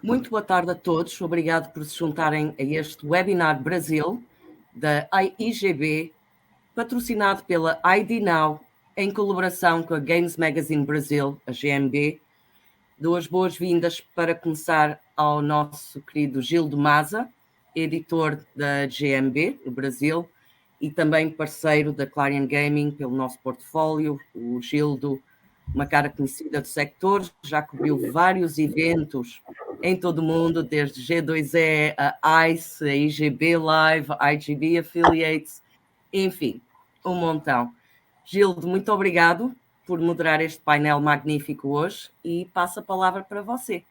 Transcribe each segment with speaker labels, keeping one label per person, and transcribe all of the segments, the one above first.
Speaker 1: Muito boa tarde a todos. Obrigado por se juntarem a este Webinar Brasil da IGB, patrocinado pela ID Now, em colaboração com a Games Magazine Brasil, a GMB. Dou as boas-vindas para começar ao nosso querido Gildo Maza, editor da GMB no Brasil e também parceiro da Clarion Gaming pelo nosso portfólio. O Gildo, uma cara conhecida do sector, já cobriu vários eventos em todo o mundo, desde G2E, a ICE, a IGB Live, a IGB Affiliates, enfim, um montão. Gildo, muito obrigado por moderar este painel magnífico hoje e passo a palavra para você.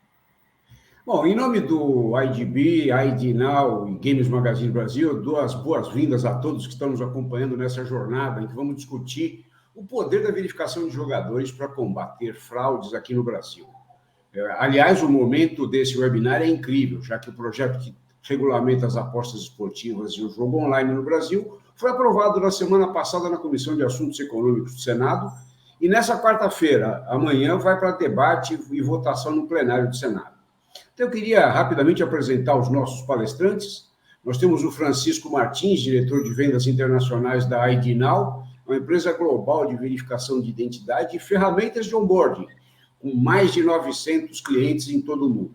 Speaker 2: Bom, em nome do IGB, ID Now e Games Magazine Brasil, eu dou as boas-vindas a todos que estão nos acompanhando nessa jornada em que vamos discutir o poder da verificação de jogadores para combater fraudes aqui no Brasil. Aliás, o momento desse webinar é incrível, já que o projeto que regulamenta as apostas esportivas e o jogo online no Brasil foi aprovado na semana passada na Comissão de Assuntos Econômicos do Senado e nessa quarta-feira, amanhã, vai para debate e votação no plenário do Senado. Então, eu queria rapidamente apresentar os nossos palestrantes. Nós temos o Francisco Martins, diretor de vendas internacionais da ID Now, uma empresa global de verificação de identidade e ferramentas de onboarding, com mais de 900 clientes em todo o mundo.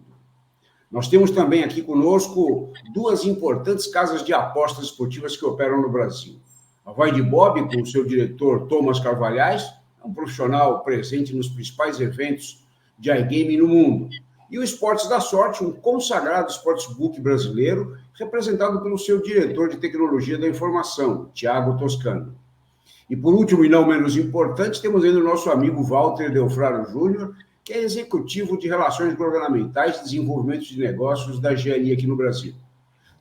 Speaker 2: Nós temos também aqui conosco duas importantes casas de apostas esportivas que operam no Brasil. A Vai de Bob, com o seu diretor Thomas Carvalhais, é um profissional presente nos principais eventos de iGaming no mundo. E o Esportes da Sorte, um consagrado sportsbook brasileiro, representado pelo seu diretor de tecnologia da informação, Thiago Toscano. E por último, e não menos importante, temos ainda o nosso amigo Walter Delfraro Júnior, que é executivo de Relações Governamentais e Desenvolvimento de Negócios da GRI aqui no Brasil.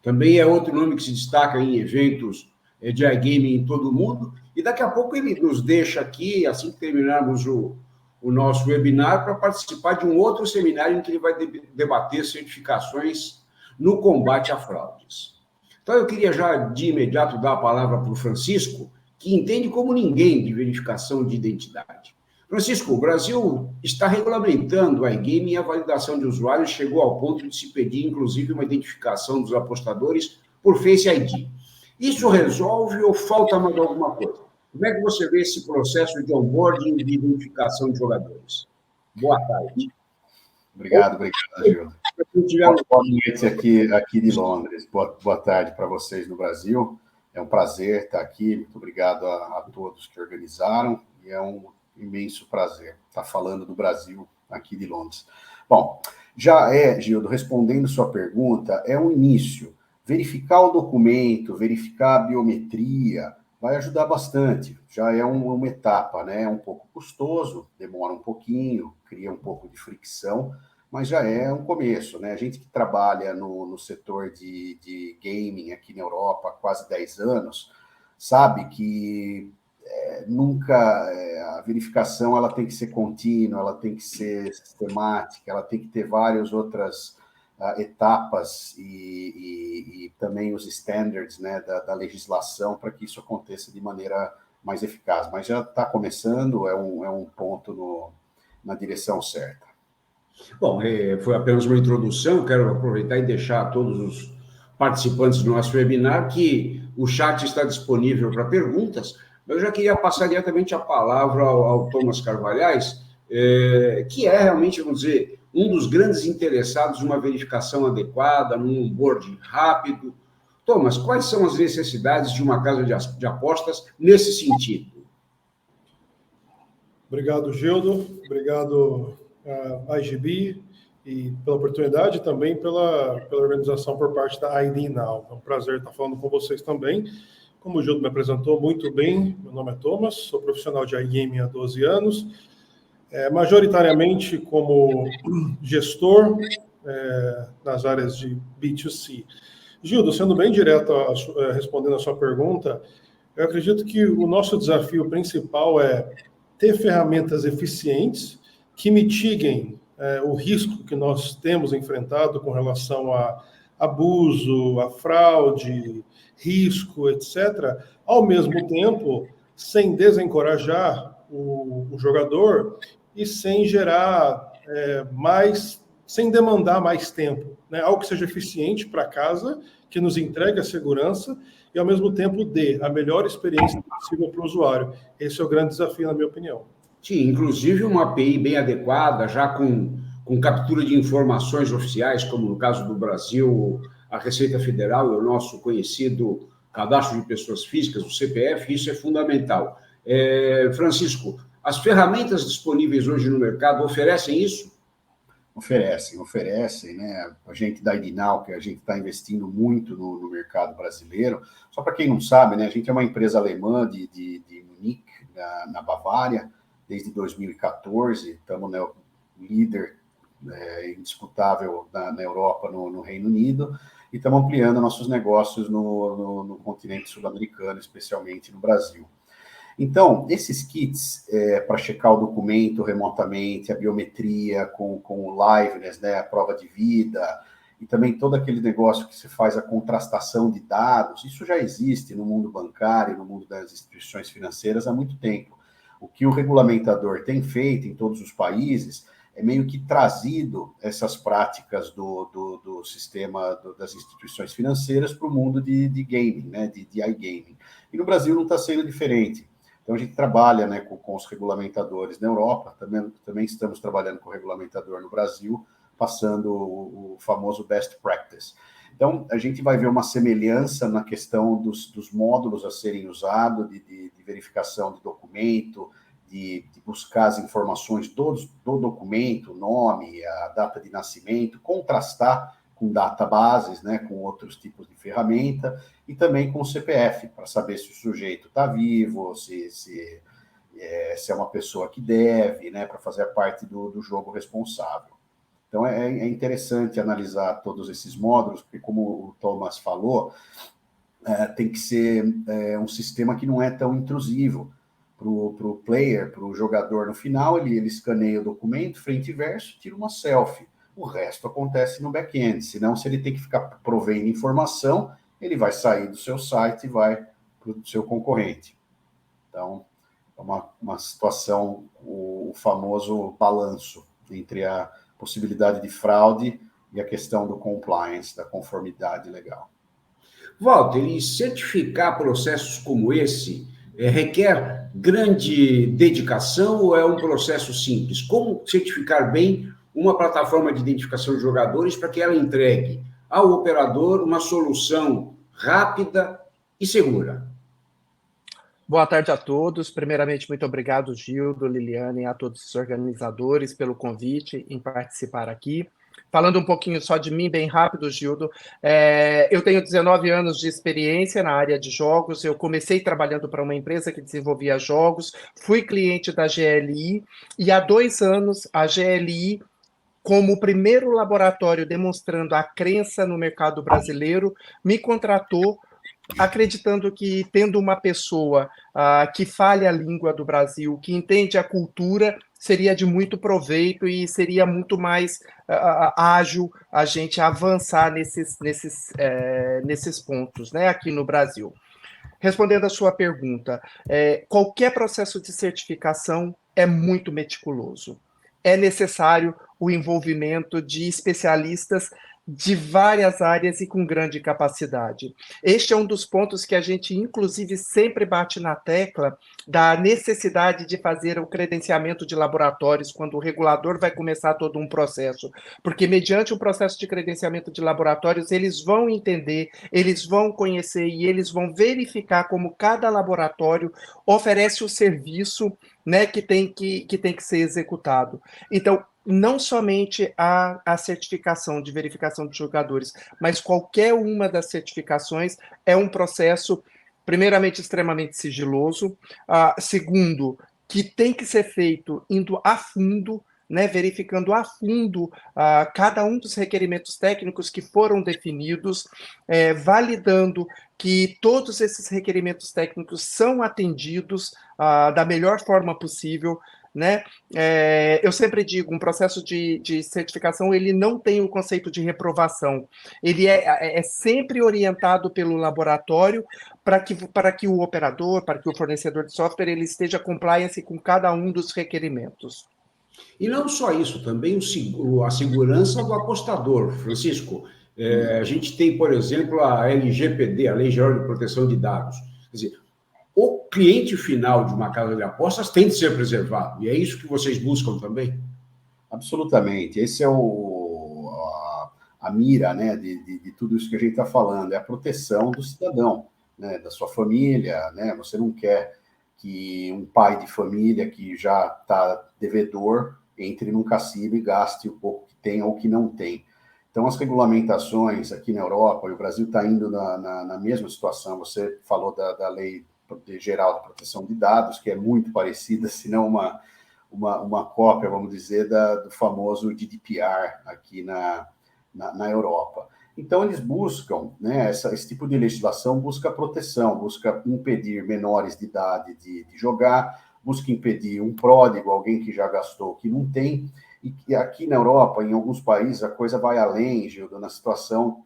Speaker 2: Também é outro nome que se destaca em eventos de iGaming em todo o mundo, e daqui a pouco ele nos deixa aqui, assim que terminarmos o nosso webinar, para participar de um outro seminário em que ele vai debater certificações no combate a fraudes. Então, eu queria já, de imediato, dar a palavra para o Francisco, que entende como ninguém de verificação de identidade. Francisco, o Brasil está regulamentando a iGaming e a validação de usuários chegou ao ponto de se pedir, inclusive, uma identificação dos apostadores por Face ID. Isso resolve ou falta mais alguma coisa? Como é que você vê esse processo de onboarding e de identificação de jogadores? Boa tarde.
Speaker 3: Obrigado, Gildo. Boa noite aqui de Londres. Boa tarde para vocês no Brasil. É um prazer estar aqui. Muito obrigado a todos que organizaram. E é um imenso prazer estar falando do Brasil aqui de Londres. Bom, Gildo, respondendo sua pergunta, é um início. Verificar o documento, verificar a biometria, vai ajudar bastante. Já é uma etapa, né? É um pouco custoso, demora um pouquinho, cria um pouco de fricção, mas já é um começo, né? A gente que trabalha no setor de gaming aqui na Europa há quase 10 anos, sabe que a verificação ela tem que ser contínua, ela tem que ser sistemática, ela tem que ter várias outras etapas e também os standards, né, da legislação para que isso aconteça de maneira mais eficaz. Mas já está começando, é um ponto na direção certa.
Speaker 2: Bom, foi apenas uma introdução, quero aproveitar e deixar a todos os participantes do nosso webinar que o chat está disponível para perguntas. Eu já queria passar diretamente a palavra ao Thomas Carvalhais, que é realmente, vamos dizer, um dos grandes interessados em uma verificação adequada, num onboarding rápido. Thomas, quais são as necessidades de uma casa de apostas nesse sentido?
Speaker 4: Obrigado, Gildo. Obrigado, IGB, e pela oportunidade e também pela organização por parte da ID Now. É um prazer estar falando com vocês também. Como o Gildo me apresentou muito bem, meu nome é Thomas, sou profissional de iGaming há 12 anos, majoritariamente como gestor nas áreas de B2C. Gildo, sendo bem direto respondendo a sua pergunta, eu acredito que o nosso desafio principal é ter ferramentas eficientes que mitiguem o risco que nós temos enfrentado com relação a abuso, a fraude, risco, etc., ao mesmo tempo, sem desencorajar o jogador e sem gerar mais sem demandar mais tempo, né? Algo que seja eficiente para casa, que nos entregue a segurança e, ao mesmo tempo, dê a melhor experiência possível para o usuário. Esse é o grande desafio, na minha opinião.
Speaker 2: Sim, inclusive uma API bem adequada, já com captura de informações oficiais, como no caso do Brasil, a Receita Federal e o nosso conhecido Cadastro de Pessoas Físicas, o CPF, isso é fundamental. Francisco, as ferramentas disponíveis hoje no mercado oferecem isso?
Speaker 3: Oferecem, né? A gente da IDNOW, que a gente está investindo muito no mercado brasileiro. Só para quem não sabe, né? A gente é uma empresa alemã de Munique, na Bavária, desde 2014. Estamos, né, líder indisputável na Europa, no Reino Unido, e estamos ampliando nossos negócios no continente sul-americano, especialmente no Brasil. Então, esses kits para checar o documento remotamente, a biometria com o liveness, né, a prova de vida, e também todo aquele negócio que se faz a contrastação de dados, isso já existe no mundo bancário, no mundo das instituições financeiras há muito tempo. O que o regulamentador tem feito em todos os países é meio que trazido essas práticas do sistema das instituições financeiras para o mundo de gaming, né, de iGaming. E no Brasil não está sendo diferente. Então, a gente trabalha, né, com os regulamentadores na Europa, também estamos trabalhando com o regulamentador no Brasil, passando o famoso best practice. Então, a gente vai ver uma semelhança na questão dos módulos a serem usados, de verificação de documento, de buscar as informações do documento, o nome, a data de nascimento, contrastar com databases, né, com outros tipos de ferramenta, e também com o CPF, para saber se o sujeito está vivo, se é uma pessoa que deve, né, para fazer parte do jogo responsável. Então, é interessante analisar todos esses módulos, porque, como o Thomas falou, tem que ser um sistema que não é tão intrusivo para o player, para o jogador no final. Ele escaneia o documento, frente e verso, tira uma selfie. O resto acontece no back-end, senão, se ele tem que ficar provendo informação, ele vai sair do seu site e vai para o seu concorrente. Então, é uma situação, o famoso balanço entre a possibilidade de fraude e a questão do compliance, da conformidade legal.
Speaker 2: Walter, e certificar processos como esse requer grande dedicação ou é um processo simples? Como certificar bem uma plataforma de identificação de jogadores para que ela entregue ao operador uma solução rápida e segura?
Speaker 5: Boa tarde a todos. Primeiramente, muito obrigado, Gildo, Liliane, e a todos os organizadores pelo convite em participar aqui. Falando um pouquinho só de mim, bem rápido, Gildo, eu tenho 19 anos de experiência na área de jogos. Eu comecei trabalhando para uma empresa que desenvolvia jogos, fui cliente da GLI, e há 2 anos a GLI, como o primeiro laboratório demonstrando a crença no mercado brasileiro, me contratou, acreditando que, tendo uma pessoa que fale a língua do Brasil, que entende a cultura, seria de muito proveito e seria muito mais ágil a gente avançar nesses pontos, né, aqui no Brasil. Respondendo à sua pergunta, qualquer processo de certificação é muito meticuloso. É necessário o envolvimento de especialistas de várias áreas e com grande capacidade. Este é um dos pontos que a gente, inclusive, sempre bate na tecla da necessidade de fazer o credenciamento de laboratórios quando o regulador vai começar todo um processo, porque mediante o processo de credenciamento de laboratórios, eles vão entender, eles vão conhecer e eles vão verificar como cada laboratório oferece o serviço, né, que tem que ser executado. Então, não somente a certificação de verificação de jogadores, mas qualquer uma das certificações é um processo, primeiramente, extremamente sigiloso, segundo, que tem que ser feito indo a fundo, né, verificando a fundo cada um dos requerimentos técnicos que foram definidos, validando que todos esses requerimentos técnicos são atendidos da melhor forma possível, né? Eu sempre digo, um processo de certificação, ele não tem o conceito de reprovação, ele é sempre orientado pelo laboratório para que o operador, para que o fornecedor de software, ele esteja compliance com cada um dos requerimentos.
Speaker 2: E não só isso, também a segurança do apostador, Francisco. A gente tem, por exemplo, a LGPD, a Lei Geral de Proteção de Dados. Quer dizer, o cliente final de uma casa de apostas tem de ser preservado, e é isso que vocês buscam também?
Speaker 3: Absolutamente. Esse é a mira, né, de tudo isso que a gente está falando, é a proteção do cidadão, né, da sua família, né? Você não quer que um pai de família que já está devedor entre num cassino e gaste o pouco que tem ou que não tem. Então, as regulamentações aqui na Europa, e o Brasil está indo na mesma situação. Você falou da Lei Geral de Proteção de Dados, que é muito parecida, se não uma cópia, vamos dizer, do famoso GDPR aqui na Europa. Então, eles buscam, né, esse tipo de legislação busca proteção, busca impedir menores de idade de jogar, busca impedir um pródigo, alguém que já gastou, que não tem. E aqui na Europa, em alguns países, a coisa vai além, Gildo, na situação,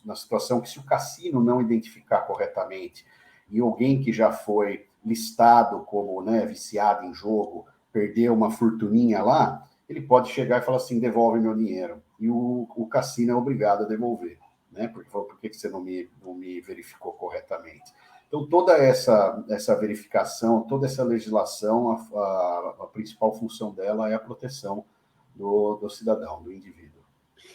Speaker 3: na situação que se o cassino não identificar corretamente e alguém que já foi listado como, né, viciado em jogo, perdeu uma fortuninha lá, ele pode chegar e falar assim, devolve meu dinheiro. E o cassino é obrigado a devolver, né? Porque por que você não me verificou corretamente? Então, toda essa verificação, toda essa legislação, a principal função dela é a proteção do cidadão, do indivíduo.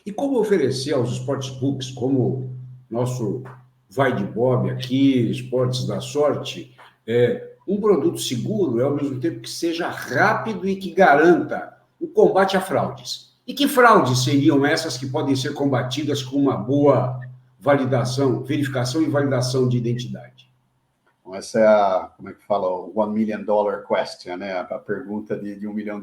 Speaker 2: E como oferecer aos sportsbooks, como nosso Vai de Bob aqui, Esportes da Sorte, um produto seguro, ao mesmo tempo que seja rápido e que garanta o combate a fraudes? E que fraudes seriam essas que podem ser combatidas com uma boa verificação e validação de identidade?
Speaker 3: Essa é como é que fala, o $1 million question, né? A pergunta de $1 milhão.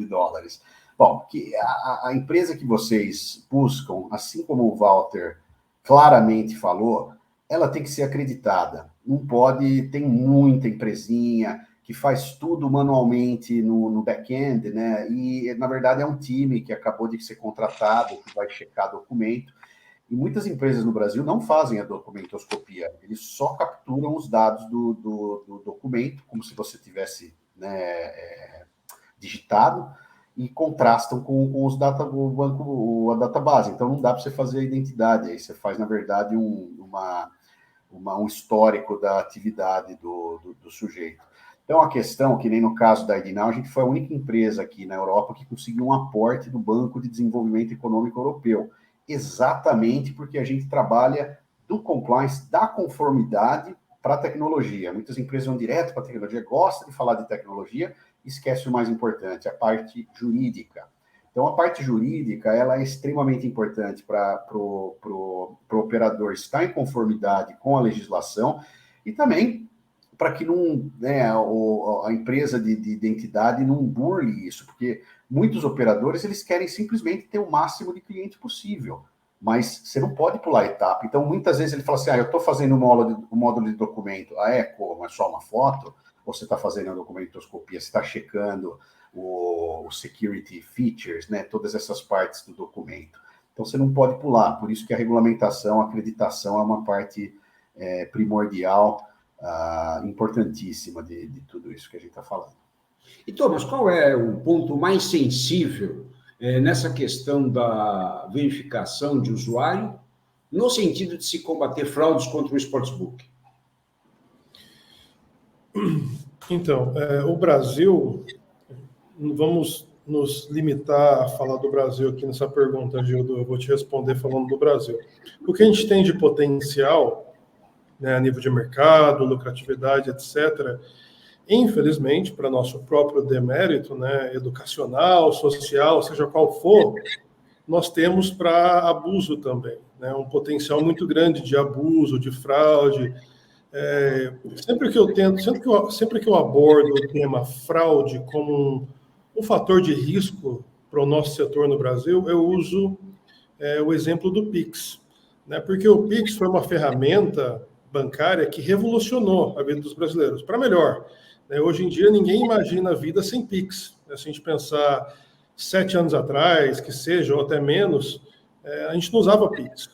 Speaker 3: Bom, que a empresa que vocês buscam, assim como o Walter claramente falou, ela tem que ser acreditada. Não pode, tem muita empresinha que faz tudo manualmente no back-end, né? E, na verdade, é um time que acabou de ser contratado, que vai checar documento. E muitas empresas no Brasil não fazem a documentoscopia, eles só capturam os dados do documento, como se você tivesse, né, digitado, e contrastam com os do banco, a database. Então, não dá para você fazer a identidade, aí você faz, na verdade, um histórico da atividade do sujeito. Então, a questão, que nem no caso da IDNOW, a gente foi a única empresa aqui na Europa que conseguiu um aporte do Banco de Desenvolvimento Econômico Europeu, exatamente porque a gente trabalha do compliance, da conformidade para a tecnologia. Muitas empresas vão direto para a tecnologia, gostam de falar de tecnologia, esquece o mais importante, a parte jurídica. Então, a parte jurídica, ela é extremamente importante para o operador estar em conformidade com a legislação e também para que não, né, a empresa de identidade não burle isso, porque muitos operadores, eles querem simplesmente ter o máximo de cliente possível, mas você não pode pular etapa. Então, muitas vezes ele fala assim, eu estou fazendo o módulo de documento, como? É só uma foto? Ou você está fazendo a documentoscopia, você está checando o security features, né, todas essas partes do documento. Então, você não pode pular, por isso que a regulamentação, a acreditação é uma parte primordial, importantíssima de tudo isso que a gente está falando.
Speaker 2: E, Thomas, qual é o ponto mais sensível nessa questão da verificação de usuário, no sentido de se combater fraudes contra o sportsbook?
Speaker 4: Então, o Brasil, vamos nos limitar a falar do Brasil aqui nessa pergunta, Gildo, eu vou te responder falando do Brasil. O que a gente tem de potencial, né, a nível de mercado, lucratividade, etc., infelizmente, para nosso próprio demérito, né, educacional, social, seja qual for, nós temos para abuso também, né, um potencial muito grande de abuso, de fraude. Sempre que eu abordo o tema fraude como um fator de risco para o nosso setor no Brasil, eu uso o exemplo do Pix, né, porque o Pix foi uma ferramenta bancária que revolucionou a vida dos brasileiros, para melhor. Hoje em dia, ninguém imagina a vida sem Pix. Se a gente pensar 7 anos atrás, que seja, ou até menos, a gente não usava Pix.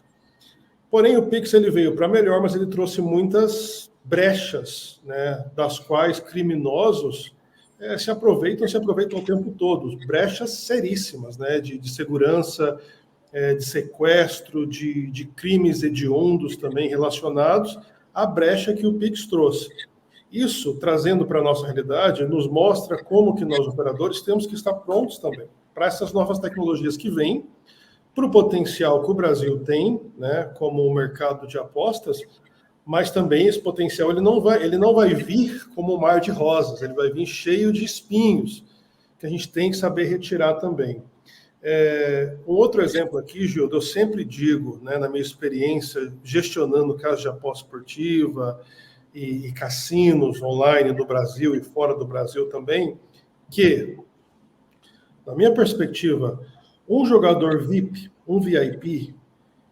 Speaker 4: Porém, o Pix ele veio para melhor, mas ele trouxe muitas brechas, né, das quais criminosos se aproveitam o tempo todo. Brechas seríssimas, né, de segurança, de sequestro, de crimes hediondos também relacionados à brecha que o Pix trouxe. Isso, trazendo para a nossa realidade, nos mostra como que nós, operadores, temos que estar prontos também para essas novas tecnologias que vêm, para o potencial que o Brasil tem, né, como um mercado de apostas, mas também esse potencial ele não vai vir como um mar de rosas, ele vai vir cheio de espinhos, que a gente tem que saber retirar também. Um outro exemplo aqui, Gildo, eu sempre digo, né, na minha experiência gestionando casos de aposta esportiva e cassinos online no Brasil e fora do Brasil também, que, na minha perspectiva, um jogador VIP, um VIP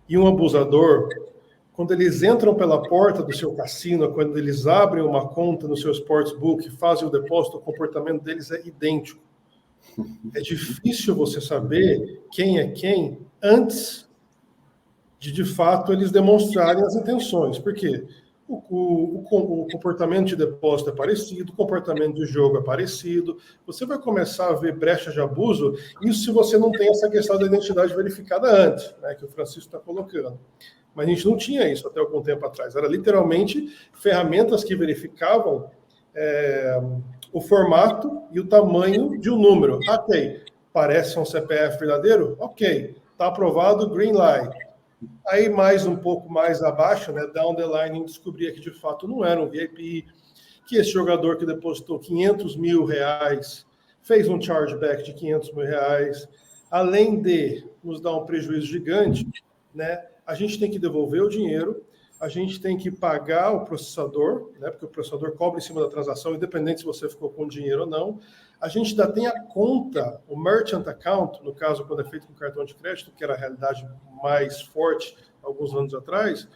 Speaker 4: e um abusador, quando eles entram pela porta do seu cassino, quando eles abrem uma conta no seu sportsbook, fazem o depósito, o comportamento deles é idêntico. É difícil você saber quem é quem antes de fato, eles demonstrarem as intenções. Por quê? O comportamento de depósito é parecido, o comportamento de jogo é parecido. Você vai começar a ver brechas de abuso, isso se você não tem essa questão da identidade verificada antes, né, que o Francisco está colocando. Mas a gente não tinha isso até algum tempo atrás. Era literalmente ferramentas que verificavam o formato e o tamanho de um número. Ok, parece um CPF verdadeiro? Ok, está aprovado, green light. Aí, um pouco mais abaixo, né, down the line, descobria que de fato não era um VIP, que esse jogador que depositou R$500 mil fez um chargeback de R$500 mil, além de nos dar um prejuízo gigante, né, a gente tem que devolver o dinheiro, a gente tem que pagar o processador, né, porque o processador cobra em cima da transação, independente se você ficou com dinheiro ou não. A gente ainda tem a conta, o merchant account, no caso, quando é feito com cartão de crédito, que era a realidade mais forte alguns anos atrás,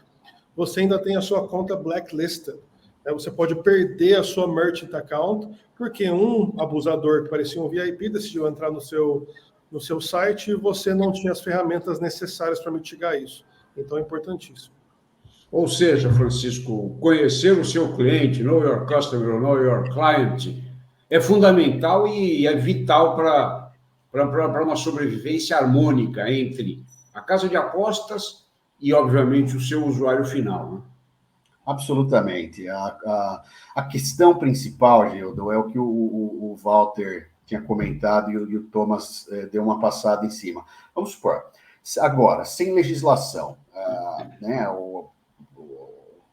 Speaker 4: você ainda tem a sua conta blacklisted. Né? Você pode perder a sua merchant account, porque um abusador que parecia um VIP decidiu entrar no seu site e você não tinha as ferramentas necessárias para mitigar isso. Então, é importantíssimo.
Speaker 2: Ou seja, Francisco, conhecer o seu cliente, know your customer, know your client, é fundamental e é vital para uma sobrevivência harmônica entre a casa de apostas e, obviamente, o seu usuário final. Né?
Speaker 3: Absolutamente. A questão principal, Gildo, é o que o Walter tinha comentado e o Thomas deu uma passada em cima. Vamos supor, agora, sem legislação, né, o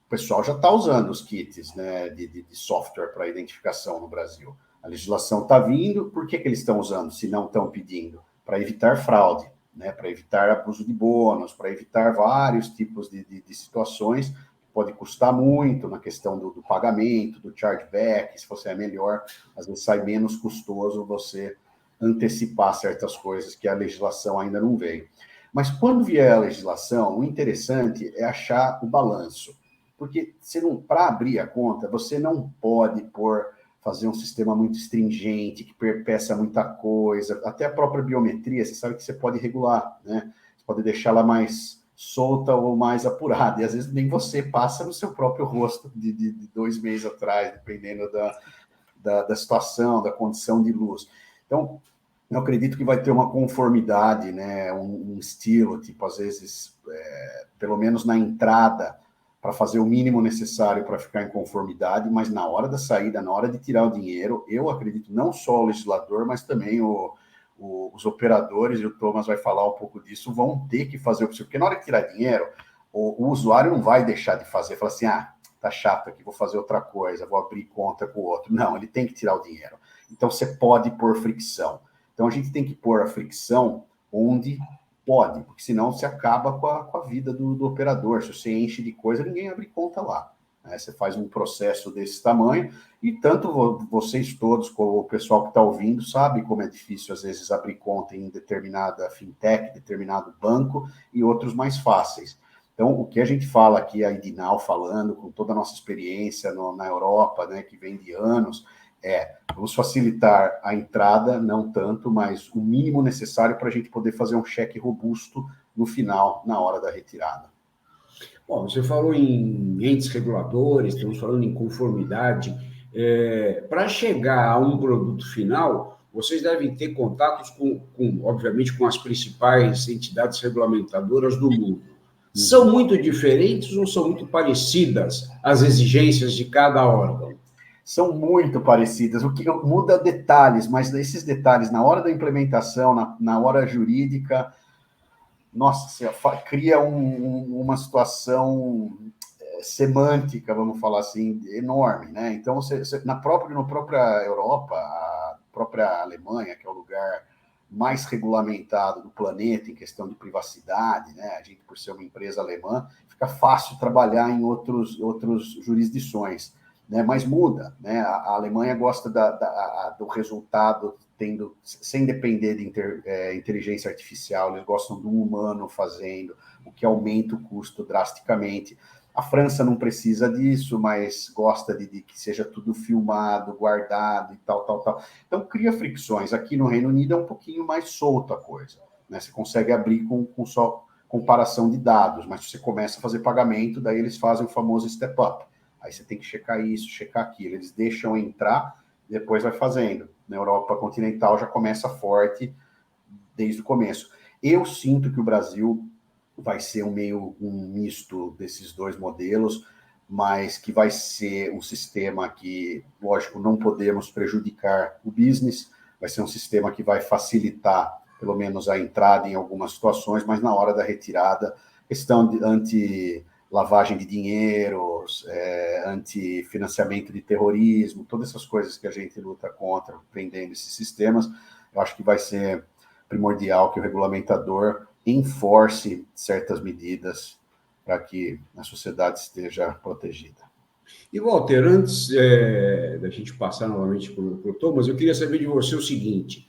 Speaker 3: pessoal já está usando os kits, né, de software para identificação no Brasil. A legislação está vindo, por que eles estão usando, se não estão pedindo? Para evitar fraude, né, para evitar abuso de bônus, para evitar vários tipos de situações que pode custar muito na questão do pagamento, do chargeback, se você é melhor, às vezes sai menos custoso você antecipar certas coisas que a legislação ainda não veio. Mas quando vier a legislação, o interessante é achar o balanço. Porque para abrir a conta, você não pode fazer um sistema muito stringente, que peça muita coisa, até a própria biometria, você sabe que você pode regular, né? Você pode deixá-la mais solta ou mais apurada, e às vezes nem você passa no seu próprio rosto de 2 meses atrás, dependendo da situação, da condição de luz. Então, eu acredito que vai ter uma conformidade, né? Um estilo, tipo, às vezes, pelo menos na entrada, para fazer o mínimo necessário para ficar em conformidade, mas na hora da saída, na hora de tirar o dinheiro, eu acredito não só o legislador, mas também os operadores, e o Thomas vai falar um pouco disso, vão ter que fazer o possível, porque na hora de tirar dinheiro, o usuário não vai deixar de fazer, falar assim, tá chato aqui, vou fazer outra coisa, vou abrir conta com o outro. Não, ele tem que tirar o dinheiro. Então, você pode pôr fricção. Então, a gente tem que pôr a fricção onde pode, porque senão você acaba com a vida do operador. Se você enche de coisa, ninguém abre conta lá. Né? Você faz um processo desse tamanho e tanto vocês todos, como o pessoal que está ouvindo, sabe como é difícil, às vezes, abrir conta em determinada fintech, determinado banco e outros mais fáceis. Então, o que a gente fala aqui, a IDNOW falando, com toda a nossa experiência na Europa, né, que vem de anos, vamos facilitar a entrada, não tanto, mas o mínimo necessário para a gente poder fazer um cheque robusto no final, na hora da retirada.
Speaker 2: Bom, você falou em entes reguladores, estamos falando em conformidade. Para chegar a um produto final, vocês devem ter contatos obviamente, com as principais entidades regulamentadoras do mundo. São muito diferentes ou são muito parecidas as exigências de cada órgão?
Speaker 3: São muito parecidas. O que muda detalhes, mas esses detalhes, na hora da implementação, na hora jurídica, nossa, você cria uma situação semântica, vamos falar assim, enorme, né? Então, na própria Europa, a própria Alemanha, que é o lugar mais regulamentado do planeta em questão de privacidade, né? A gente, por ser uma empresa alemã, fica fácil trabalhar em outras jurisdições, né? Mas muda, né? A Alemanha gosta do resultado sem depender de inteligência artificial, eles gostam do humano fazendo, o que aumenta o custo drasticamente. A França não precisa disso, mas gosta de que seja tudo filmado, guardado e tal. Então, cria fricções. Aqui no Reino Unido é um pouquinho mais solto a coisa, né? Você consegue abrir com só comparação de dados, mas você começa a fazer pagamento, daí eles fazem o famoso step-up. Aí você tem que checar isso, checar aquilo. Eles deixam entrar, depois vai fazendo. Na Europa continental já começa forte desde o começo. Eu sinto que o Brasil vai ser um misto desses dois modelos, mas que vai ser um sistema que, lógico, não podemos prejudicar o business, vai ser um sistema que vai facilitar, pelo menos, a entrada em algumas situações, mas na hora da retirada, questão de anti-lavagem de dinheiro, anti-financiamento de terrorismo, todas essas coisas que a gente luta contra, prendendo esses sistemas, eu acho que vai ser primordial que o regulamentador enforce certas medidas para que a sociedade esteja protegida.
Speaker 2: E, Walter, antes da gente passar novamente para o Thomas, eu queria saber de você o seguinte: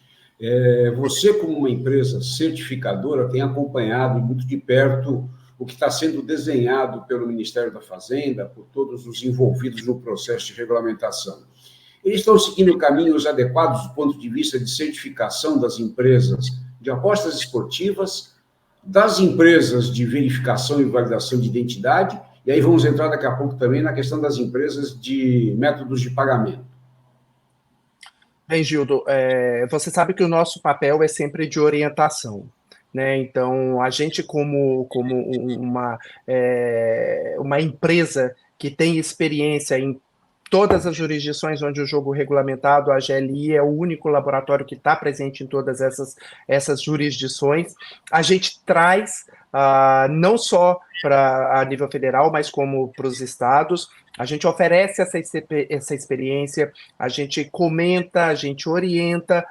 Speaker 2: você, como uma empresa certificadora, tem acompanhado muito de perto o que está sendo desenhado pelo Ministério da Fazenda, por todos os envolvidos no processo de regulamentação. Eles estão seguindo caminhos adequados do ponto de vista de certificação das empresas de apostas esportivas, das empresas de verificação e validação de identidade, e aí vamos entrar daqui a pouco também na questão das empresas de métodos de pagamento.
Speaker 5: Bem, Gildo, você sabe que o nosso papel é sempre de orientação, né? Então, a gente como uma empresa que tem experiência em todas as jurisdições onde o jogo regulamentado, a GLI é o único laboratório que está presente em todas essas jurisdições. A gente traz, não só a nível federal, mas como para os estados, a gente oferece essa experiência, a gente comenta, a gente orienta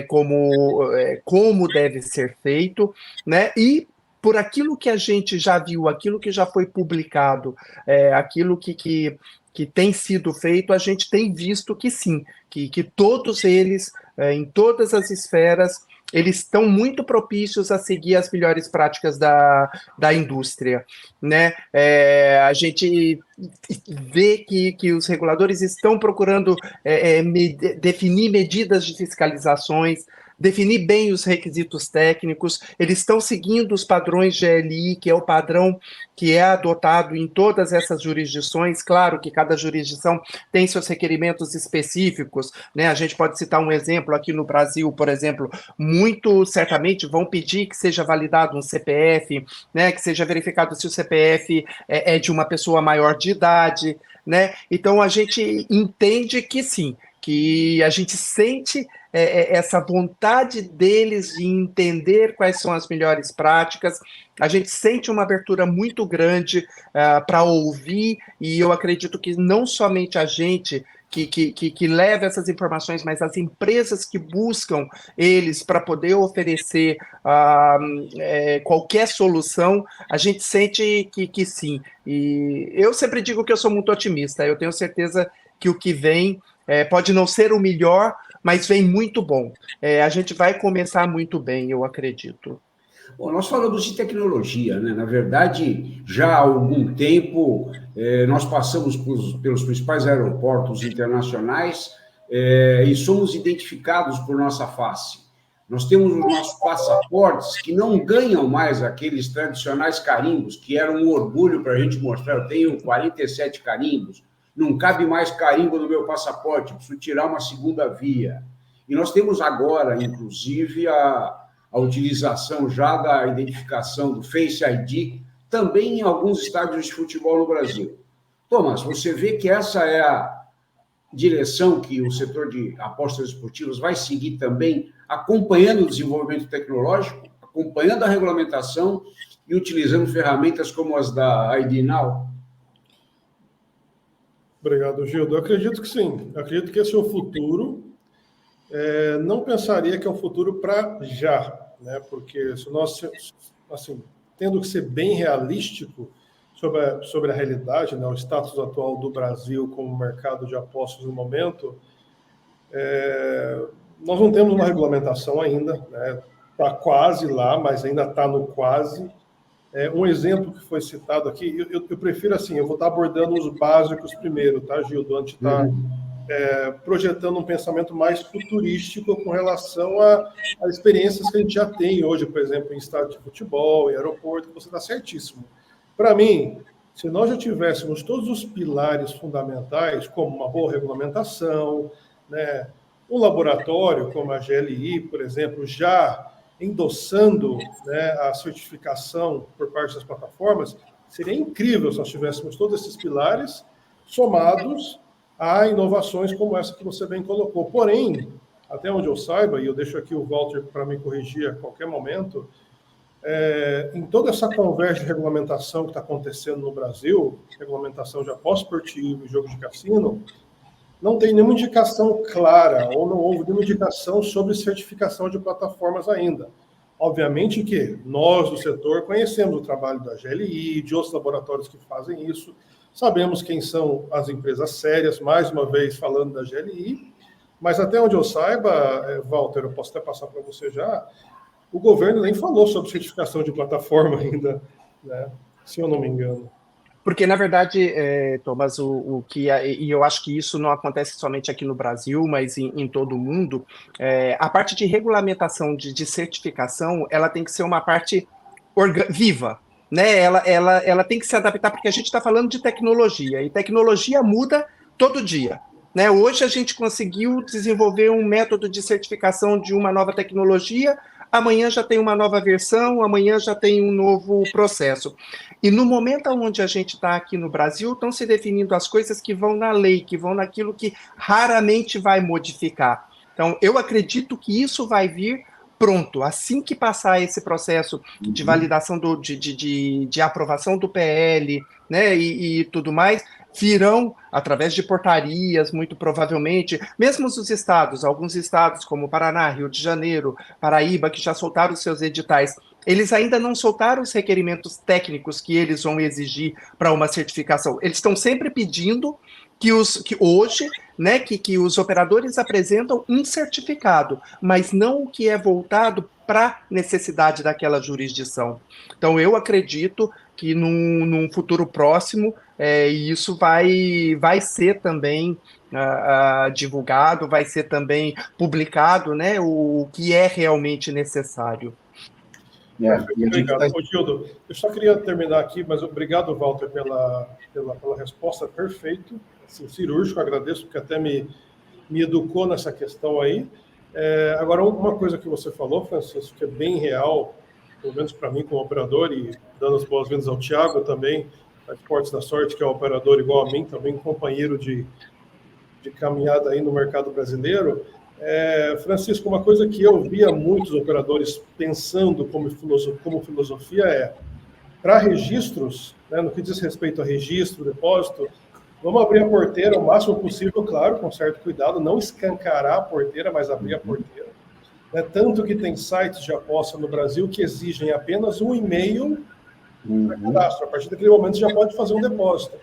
Speaker 5: como deve ser feito, né? E por aquilo que a gente já viu, aquilo que já foi publicado, aquilo que tem sido feito, a gente tem visto que sim, que todos eles, em todas as esferas, eles estão muito propícios a seguir as melhores práticas da indústria, né? A gente vê que os reguladores estão procurando definir medidas de fiscalizações, definir bem os requisitos técnicos, eles estão seguindo os padrões GLI, que é o padrão que é adotado em todas essas jurisdições. Claro que cada jurisdição tem seus requerimentos específicos, né? A gente pode citar um exemplo aqui no Brasil, por exemplo, muito certamente vão pedir que seja validado um CPF, né? Que seja verificado se o CPF é de uma pessoa maior de idade, né? Então a gente entende que sim, que a gente sente essa vontade deles de entender quais são as melhores práticas, a gente sente uma abertura muito grande para ouvir, e eu acredito que não somente a gente que leva essas informações, mas as empresas que buscam eles para poder oferecer qualquer solução, a gente sente que sim. E eu sempre digo que eu sou muito otimista, eu tenho certeza que o que vem pode não ser o melhor, mas vem muito bom. A gente vai começar muito bem, eu acredito.
Speaker 2: Bom, nós falamos de tecnologia, né? Na verdade, já há algum tempo, nós passamos pelos principais aeroportos internacionais e somos identificados por nossa face. Nós temos os nossos passaportes que não ganham mais aqueles tradicionais carimbos, que eram um orgulho para a gente mostrar. Eu tenho 47 carimbos. não cabe mais carimbo no meu passaporte, preciso tirar uma segunda via. E nós temos agora, inclusive, a utilização já da identificação do Face ID também em alguns estádios de futebol no Brasil. Thomas, você vê que essa é a direção que o setor de apostas esportivas vai seguir também, acompanhando o desenvolvimento tecnológico, acompanhando a regulamentação e utilizando ferramentas como as da ID Now?
Speaker 4: Obrigado, Gildo. Eu acredito que sim. Eu acredito que esse é o futuro. Não pensaria que é um futuro para já, né? Porque se nós, assim, tendo que ser bem realístico sobre a realidade, né, o status atual do Brasil como mercado de apostas no momento, nós não temos uma regulamentação ainda, né? Está quase lá, mas ainda está no quase. Um exemplo que foi citado aqui, eu prefiro assim, eu vou estar abordando os básicos primeiro, tá, Gildo? Antes de estar projetando um pensamento mais futurístico com relação a experiências que a gente já tem hoje, por exemplo, em estádio de futebol, em aeroporto, você está certíssimo. Para mim, se nós já tivéssemos todos os pilares fundamentais, como uma boa regulamentação, né, um laboratório como a GLI, por exemplo, já endossando, né, a certificação por parte das plataformas, seria incrível se nós tivéssemos todos esses pilares somados a inovações como essa que você bem colocou. Porém, até onde eu saiba, e eu deixo aqui o Walter para me corrigir a qualquer momento, em toda essa conversa de regulamentação que está acontecendo no Brasil, regulamentação de aposta esportiva e jogo de cassino, não tem nenhuma indicação clara, ou não houve nenhuma indicação sobre certificação de plataformas ainda. Obviamente que nós, do setor, conhecemos o trabalho da GLI, de outros laboratórios que fazem isso, sabemos quem são as empresas sérias, mais uma vez falando da GLI, mas até onde eu saiba, Walter, eu posso até passar para você já, o governo nem falou sobre certificação de plataforma ainda, né? Se eu não me engano.
Speaker 5: Porque, na verdade, Thomas, e eu acho que isso não acontece somente aqui no Brasil, mas em todo o mundo, a parte de regulamentação, de certificação, ela tem que ser uma parte viva, né? Ela tem que se adaptar, porque a gente está falando de tecnologia, e tecnologia muda todo dia. Né? Hoje a gente conseguiu desenvolver um método de certificação de uma nova tecnologia, amanhã já tem uma nova versão, amanhã já tem um novo processo. E no momento onde a gente está aqui no Brasil, estão se definindo as coisas que vão na lei, que vão naquilo que raramente vai modificar. Então, eu acredito que isso vai vir pronto, assim que passar esse processo de validação de aprovação do PL, né, e tudo mais, virão através de portarias, muito provavelmente, mesmo os estados, alguns estados como Paraná, Rio de Janeiro, Paraíba, que já soltaram os seus editais, eles ainda não soltaram os requerimentos técnicos que eles vão exigir para uma certificação. Eles estão sempre pedindo que hoje, né, que os operadores apresentam um certificado, mas não o que é voltado para a necessidade daquela jurisdição. Então, eu acredito que num futuro próximo, isso vai ser também divulgado, vai ser também publicado, né, o que é realmente necessário.
Speaker 4: Obrigado, Gildo. Eu só queria terminar aqui, mas obrigado, Walter, pela resposta perfeita, assim, cirúrgico, agradeço, porque até me educou nessa questão aí. Agora, uma coisa que você falou, Francisco, que é bem real, pelo menos para mim como operador, e dando as boas-vindas ao Thiago também, da Esportes da Sorte, que é um operador igual a mim, também companheiro de caminhada aí no mercado brasileiro. Francisco, uma coisa que eu via muitos operadores pensando como filosofia para registros, né, no que diz respeito a registro, depósito, vamos abrir a porteira o máximo possível, claro, com certo cuidado, não escancarar a porteira, mas abrir a porteira. Tanto que tem sites de aposta no Brasil que exigem apenas um e-mail para cadastro. A partir daquele momento, você já pode fazer um depósito.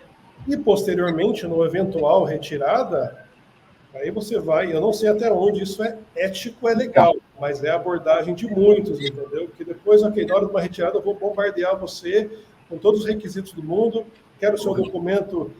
Speaker 4: E, posteriormente, no eventual retirada, aí você vai, eu não sei até onde isso é ético, é legal, mas é a abordagem de muitos, entendeu? Porque depois, na hora de uma retirada, eu vou bombardear você com todos os requisitos do mundo, quero o seu documento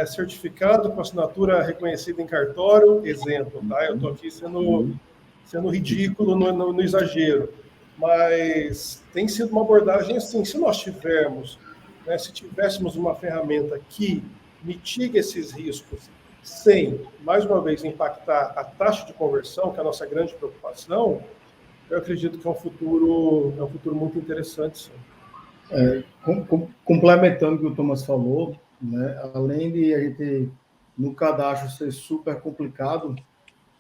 Speaker 4: certificado, com assinatura reconhecida em cartório, exemplo, tá? Eu estou aqui sendo ridículo no exagero, mas tem sido uma abordagem assim, se nós tivéssemos, né, se tivéssemos uma ferramenta que mitiga esses riscos sem, mais uma vez, impactar a taxa de conversão, que é a nossa grande preocupação, eu acredito que é um futuro muito interessante, sim.
Speaker 6: Complementando o que o Thomas falou, né, além de a gente, no cadastro, ser super complicado,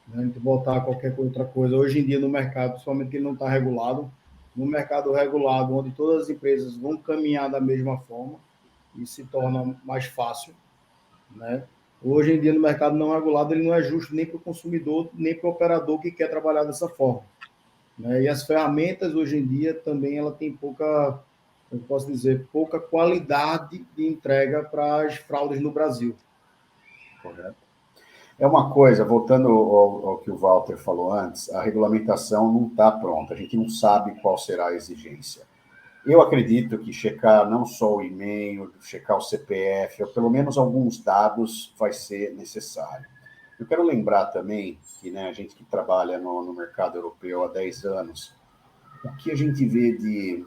Speaker 6: né, a gente botar qualquer outra coisa, hoje em dia no mercado, principalmente que ele não está regulado, no mercado regulado, onde todas as empresas vão caminhar da mesma forma, e se torna mais fácil, né? Hoje em dia, no mercado não regulado, ele não é justo nem para o consumidor, nem para o operador que quer trabalhar dessa forma, né? E as ferramentas, hoje em dia, também ela tem pouca, eu posso dizer, pouca qualidade de entrega para as fraudes no Brasil.
Speaker 3: Correto. É uma coisa, voltando ao que o Walter falou antes, a regulamentação não está pronta, a gente não sabe qual será a exigência. Eu acredito que checar não só o e-mail, checar o CPF, ou pelo menos alguns dados vai ser necessário. Eu quero lembrar também que, né, a gente que trabalha no mercado europeu há 10 anos, o que a gente vê de,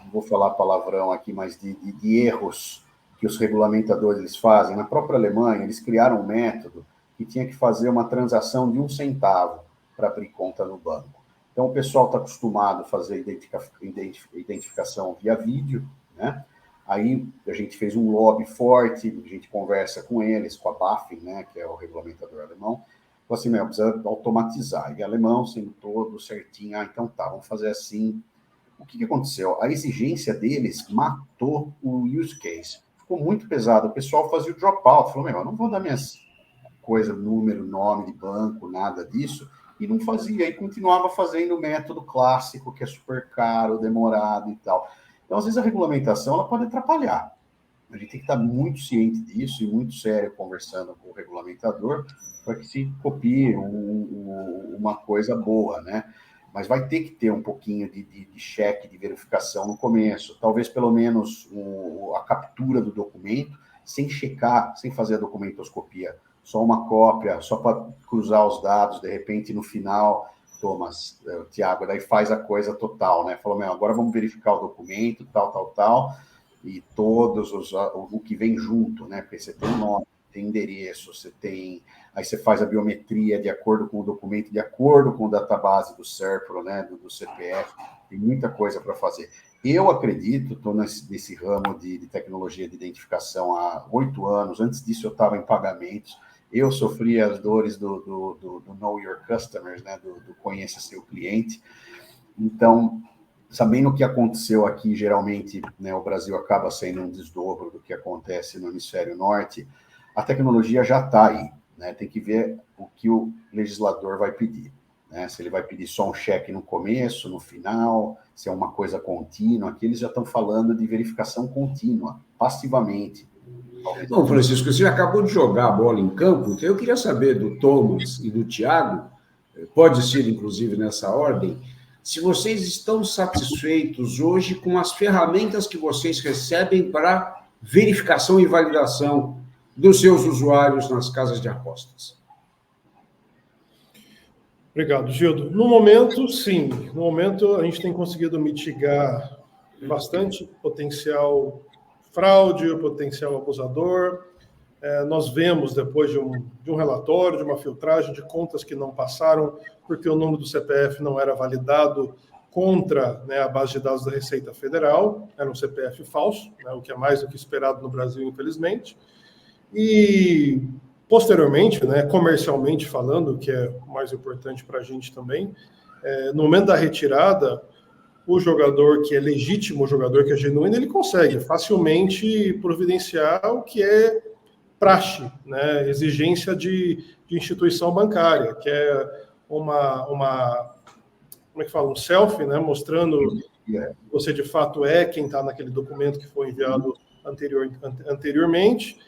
Speaker 3: não vou falar palavrão aqui, mas de erros que os regulamentadores fazem. Na própria Alemanha, eles criaram um método que tinha que fazer uma transação de 1 centavo para abrir conta no banco. Então, o pessoal está acostumado a fazer identificação via vídeo, né? Aí a gente fez um lobby forte, a gente conversa com eles, com a BaFin, né, que é o regulamentador alemão, falou assim, precisa automatizar. E alemão, sendo todo certinho, então tá, vamos fazer assim. O que aconteceu? A exigência deles matou o use case. Ficou muito pesado, o pessoal fazia o dropout, falou, eu não vou dar minhas coisas, número, nome de banco, nada disso, e não fazia, e continuava fazendo o método clássico, que é super caro, demorado e tal. Então, às vezes, a regulamentação ela pode atrapalhar. A gente tem que estar muito ciente disso e muito sério conversando com o regulamentador para que se copie uma coisa boa, né? Mas vai ter que ter um pouquinho de cheque, de verificação no começo. Talvez, pelo menos, a captura do documento, sem checar, sem fazer a documentoscopia, só uma cópia, só para cruzar os dados, de repente, no final, Thomas, Tiago, daí faz a coisa total, né? Falou, agora vamos verificar o documento, tal, e todos o que vem junto, né? Porque você tem nome, tem endereço, você tem... Aí você faz a biometria de acordo com o documento, de acordo com o database do SERPRO, né? Do CPF, tem muita coisa para fazer. Eu acredito, estou nesse ramo de tecnologia de identificação há 8 anos, antes disso eu estava em pagamentos, eu sofri as dores do Know Your Customers, né, do conheça seu cliente. Então, sabendo o que aconteceu aqui, geralmente, né, o Brasil acaba sendo um desdobro do que acontece no hemisfério norte, a tecnologia já está aí, né, tem que ver o que o legislador vai pedir, né, se ele vai pedir só um cheque no começo, no final, se é uma coisa contínua. Aqui eles já estão falando de verificação contínua, passivamente.
Speaker 2: Bom, Francisco, você acabou de jogar a bola em campo, então eu queria saber do Thomas e do Tiago, pode ser inclusive nessa ordem, se vocês estão satisfeitos hoje com as ferramentas que vocês recebem para verificação e validação dos seus usuários nas casas de apostas.
Speaker 4: Obrigado, Gildo. No momento, sim. No momento, a gente tem conseguido mitigar bastante potencial fraude, o potencial abusador. Nós vemos, depois de um relatório, de uma filtragem de contas que não passaram, porque o número do CPF não era validado contra, né, a base de dados da Receita Federal, era um CPF falso, né, o que é mais do que esperado no Brasil, infelizmente. E, posteriormente, né, comercialmente falando, que é o mais importante para a gente também, no momento da retirada, o jogador que é legítimo, o jogador que é genuíno, ele consegue facilmente providenciar o que é praxe, né? Exigência de instituição bancária, que é como é que fala? Um selfie, né? Mostrando que você de fato é quem está naquele documento que foi enviado anteriormente.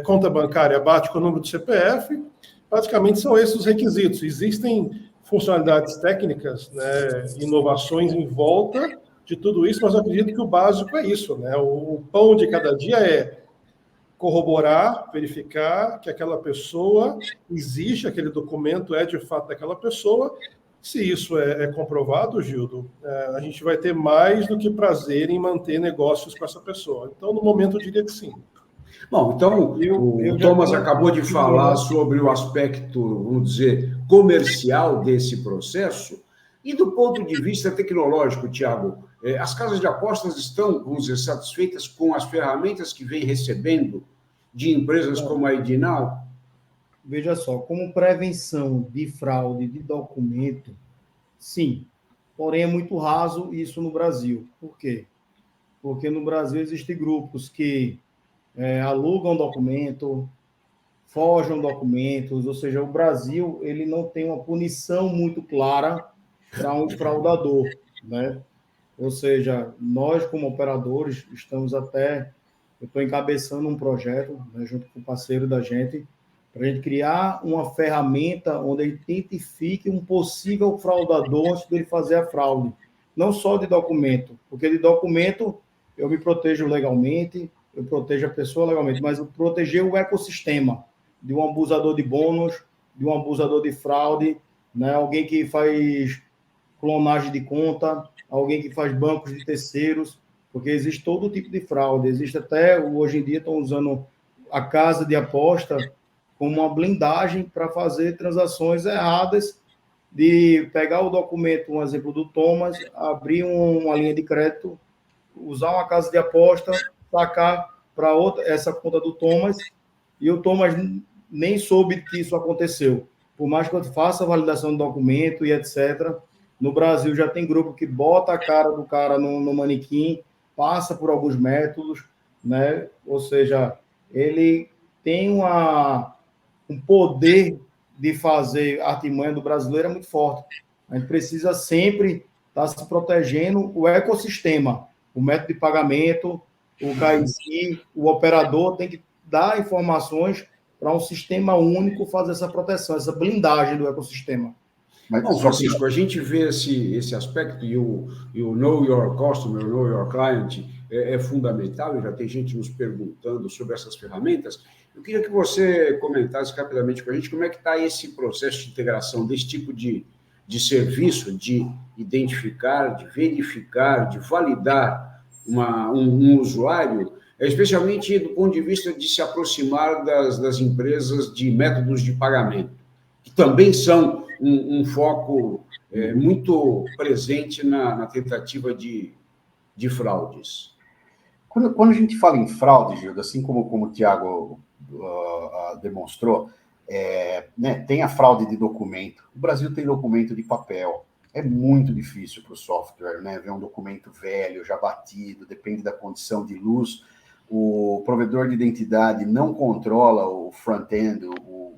Speaker 4: Conta bancária bate com o número do CPF. Basicamente são esses os requisitos. Existem funcionalidades técnicas, né, inovações em volta de tudo isso, mas eu acredito que o básico é isso, né? O pão de cada dia é corroborar, verificar que aquela pessoa existe, aquele documento é de fato daquela pessoa. Se isso é comprovado, Gildo, a gente vai ter mais do que prazer em manter negócios com essa pessoa. Então, no momento, eu diria que sim.
Speaker 2: Bom, então o Thomas acabou de falar sobre o aspecto, vamos dizer, comercial desse processo. E do ponto de vista tecnológico, Tiago, as casas de apostas estão, vamos dizer, satisfeitas com as ferramentas que vêm recebendo de empresas como a IDNOW?
Speaker 6: Veja só, como prevenção de fraude de documento, sim. Porém, é muito raso isso no Brasil. Por quê? Porque no Brasil existem grupos que alugam documento, forjam documentos, ou seja, o Brasil ele não tem uma punição muito clara para um fraudador, né? Ou seja, nós como operadores estamos eu estou encabeçando um projeto, né, junto com o parceiro da gente, para a gente criar uma ferramenta onde ele identifique um possível fraudador antes dele fazer a fraude. Não só de documento, porque de documento eu me protejo legalmente, eu protejo a pessoa legalmente, mas eu proteger o ecossistema de um abusador de bônus, de um abusador de fraude, né? Alguém que faz clonagem de conta, alguém que faz bancos de terceiros, porque existe todo tipo de fraude. Existe até, hoje em dia, estão usando a casa de aposta como uma blindagem para fazer transações erradas, de pegar o documento, um exemplo do Thomas, abrir uma linha de crédito, usar uma casa de aposta, sacar para essa conta do Thomas, e o Thomas nem soube que isso aconteceu. Por mais que eu faça a validação do documento e etc., no Brasil já tem grupo que bota a cara do cara no manequim, passa por alguns métodos, né? Ou seja, ele tem um poder de fazer artimanha do brasileiro é muito forte. A gente precisa sempre estar se protegendo o ecossistema, o método de pagamento, o KIC, o operador tem que dar informações para um sistema único fazer essa proteção, essa blindagem do ecossistema.
Speaker 2: Bom, Francisco, a gente vê esse aspecto e o Know Your Customer, Know Your Client é fundamental, e já tem gente nos perguntando sobre essas ferramentas. Eu queria que você comentasse rapidamente com a gente como é que está esse processo de integração desse tipo de serviço, de identificar, de verificar, de validar um usuário, especialmente do ponto de vista de se aproximar das empresas de métodos de pagamento, que também são um foco muito presente na tentativa de fraudes.
Speaker 3: Quando a gente fala em fraude, Gildo, assim como o Tiago demonstrou, né, tem a fraude de documento. O Brasil tem documento de papel. É muito difícil para o software, né, ver um documento velho, já batido, depende da condição de luz. O provedor de identidade não controla o front-end, o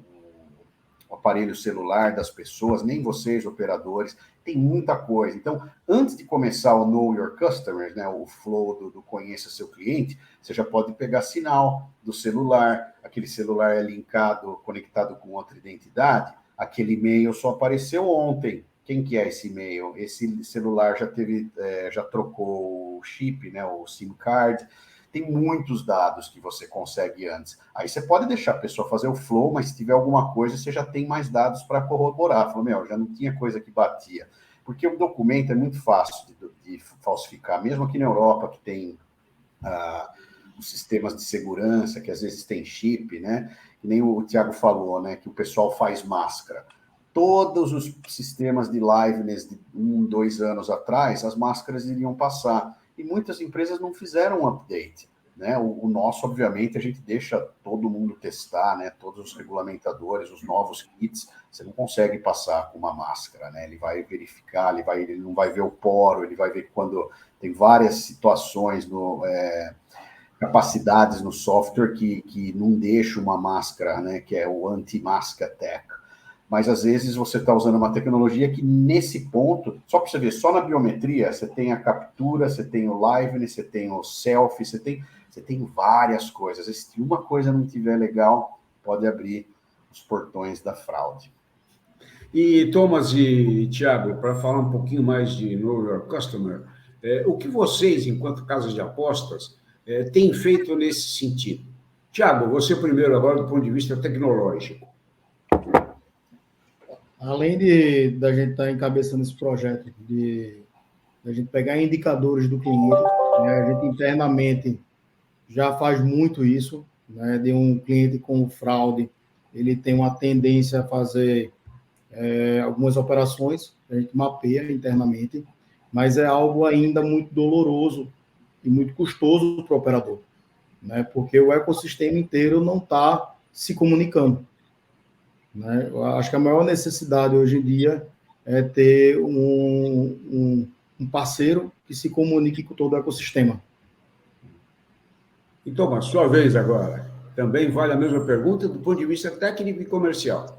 Speaker 3: aparelho celular das pessoas, nem vocês, operadores, tem muita coisa. Então, antes de começar o Know Your Customers, né, o flow do conheça seu cliente, você já pode pegar sinal do celular, aquele celular é linkado, conectado com outra identidade, aquele e-mail só apareceu ontem. Quem que é esse e-mail? Esse celular já trocou o chip, né, o SIM card. Tem muitos dados que você consegue antes. Aí você pode deixar a pessoa fazer o flow, mas se tiver alguma coisa, você já tem mais dados para corroborar. Falou, já não tinha coisa que batia. Porque o documento é muito fácil de falsificar, mesmo aqui na Europa, que tem os sistemas de segurança, que às vezes tem chip, né? Que nem o Tiago falou, né? Que o pessoal faz máscara. Todos os sistemas de liveness de 2 anos atrás, as máscaras iriam passar. E muitas empresas não fizeram um update, né? O nosso, obviamente, a gente deixa todo mundo testar, né? Todos os regulamentadores, os novos kits, você não consegue passar com uma máscara, né? Ele vai verificar, ele não vai ver o poro, ele vai ver quando tem várias situações, capacidades no software que não deixa uma máscara, né? Que é o anti-mask attack. Mas, às vezes, você está usando uma tecnologia que, nesse ponto, só para você ver, só na biometria, você tem a captura, você tem o liveness, você tem o selfie, você tem várias coisas. Se uma coisa não estiver legal, pode abrir os portões da fraude.
Speaker 2: E, Thomas e Tiago, para falar um pouquinho mais de Know Your Customer, o que vocês, enquanto casas de apostas, têm feito nesse sentido? Tiago, você primeiro agora do ponto de vista tecnológico.
Speaker 6: Além da gente estar encabeçando esse projeto, da gente pegar indicadores do cliente, né? A gente internamente já faz muito isso, né, de um cliente com fraude, ele tem uma tendência a fazer algumas operações, a gente mapeia internamente, mas é algo ainda muito doloroso e muito custoso para o operador, né, porque o ecossistema inteiro não está se comunicando. Né? Eu acho que a maior necessidade hoje em dia é ter um parceiro que se comunique com todo o ecossistema.
Speaker 2: Então, a sua vez agora. Também vale a mesma pergunta do ponto de vista técnico e comercial.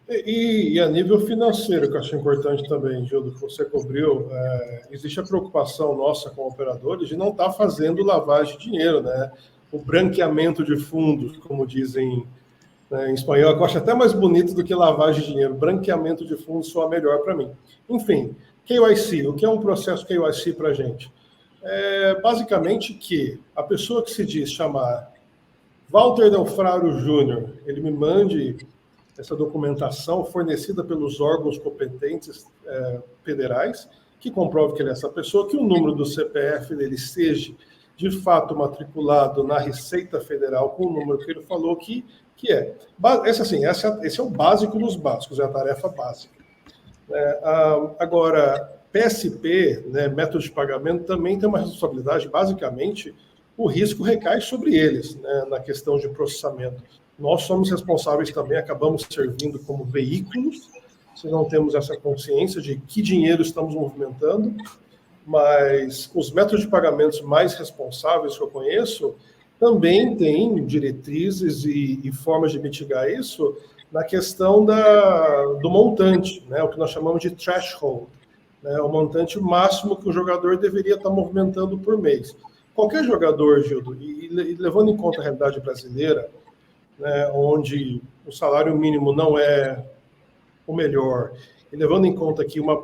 Speaker 4: E a nível financeiro, que eu acho importante também, Gildo, que você cobriu, existe a preocupação nossa com operadores de não estar fazendo lavagem de dinheiro, né? O branqueamento de fundos, como dizem, né, em espanhol, eu acho até mais bonito do que lavagem de dinheiro. Branqueamento de fundos soa melhor para mim. Enfim, KYC, o que é um processo KYC para a gente? Basicamente que a pessoa que se diz chamar Walter Delfraro Júnior, ele me mande essa documentação fornecida pelos órgãos competentes federais, que comprove que ele é essa pessoa, que o número do CPF dele seja, de fato, matriculado na Receita Federal com o número que ele falou que é. Esse é o básico dos básicos, é a tarefa básica. Agora, PSP, né, método de pagamento, também tem uma responsabilidade, basicamente, o risco recai sobre eles, né, na questão de processamento. Nós somos responsáveis também, acabamos servindo como veículos, se não temos essa consciência de que dinheiro estamos movimentando, mas os métodos de pagamentos mais responsáveis que eu conheço também têm diretrizes e formas de mitigar isso na questão do montante, né, o que nós chamamos de threshold, né, o montante máximo que o jogador deveria estar movimentando por mês. Qualquer jogador, Gildo, e levando em conta a realidade brasileira, né, onde o salário mínimo não é o melhor, e levando em conta que uma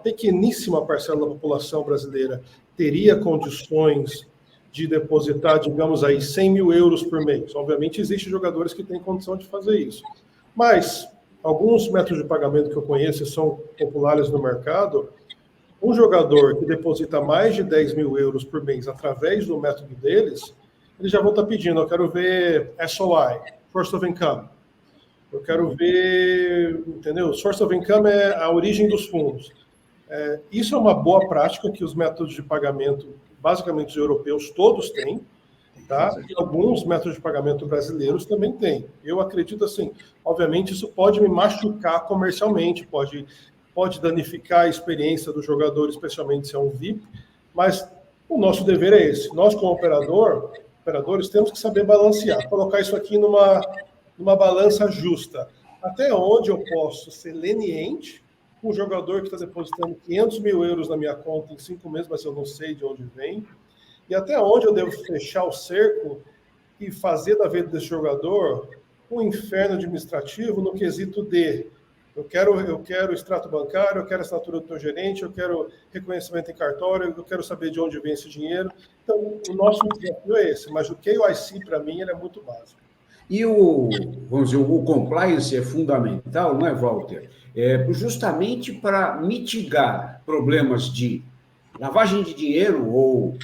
Speaker 4: pequeníssima parcela da população brasileira teria condições de depositar, digamos aí, 100 mil euros por mês. Obviamente, existem jogadores que têm condição de fazer isso. Mas, alguns métodos de pagamento que eu conheço e são populares no mercado, um jogador que deposita mais de 10 mil euros por mês através do método deles, eles já vão estar pedindo, eu quero ver SOI, Source of Income. Eu quero ver, entendeu? Source of Income é a origem dos fundos. Isso é uma boa prática que os métodos de pagamento, basicamente os europeus, todos têm, tá? E alguns métodos de pagamento brasileiros também têm. Eu acredito assim, obviamente isso pode me machucar comercialmente, pode danificar a experiência do jogador, especialmente se é um VIP, mas o nosso dever é esse. Nós, como operadores, temos que saber balancear, colocar isso aqui numa balança justa. Até onde eu posso ser leniente com um jogador que está depositando 500 mil euros na minha conta em 5 meses, mas eu não sei de onde vem, e até onde eu devo fechar o cerco e fazer da vida desse jogador um inferno administrativo no quesito de eu quero extrato bancário, eu quero assinatura do teu gerente, eu quero reconhecimento em cartório, eu quero saber de onde vem esse dinheiro. Então, o nosso desafio é esse, mas o KYC, para mim, ele é muito básico.
Speaker 2: E vamos dizer, o compliance é fundamental, não é, Walter? Justamente para mitigar problemas de lavagem de dinheiro ou,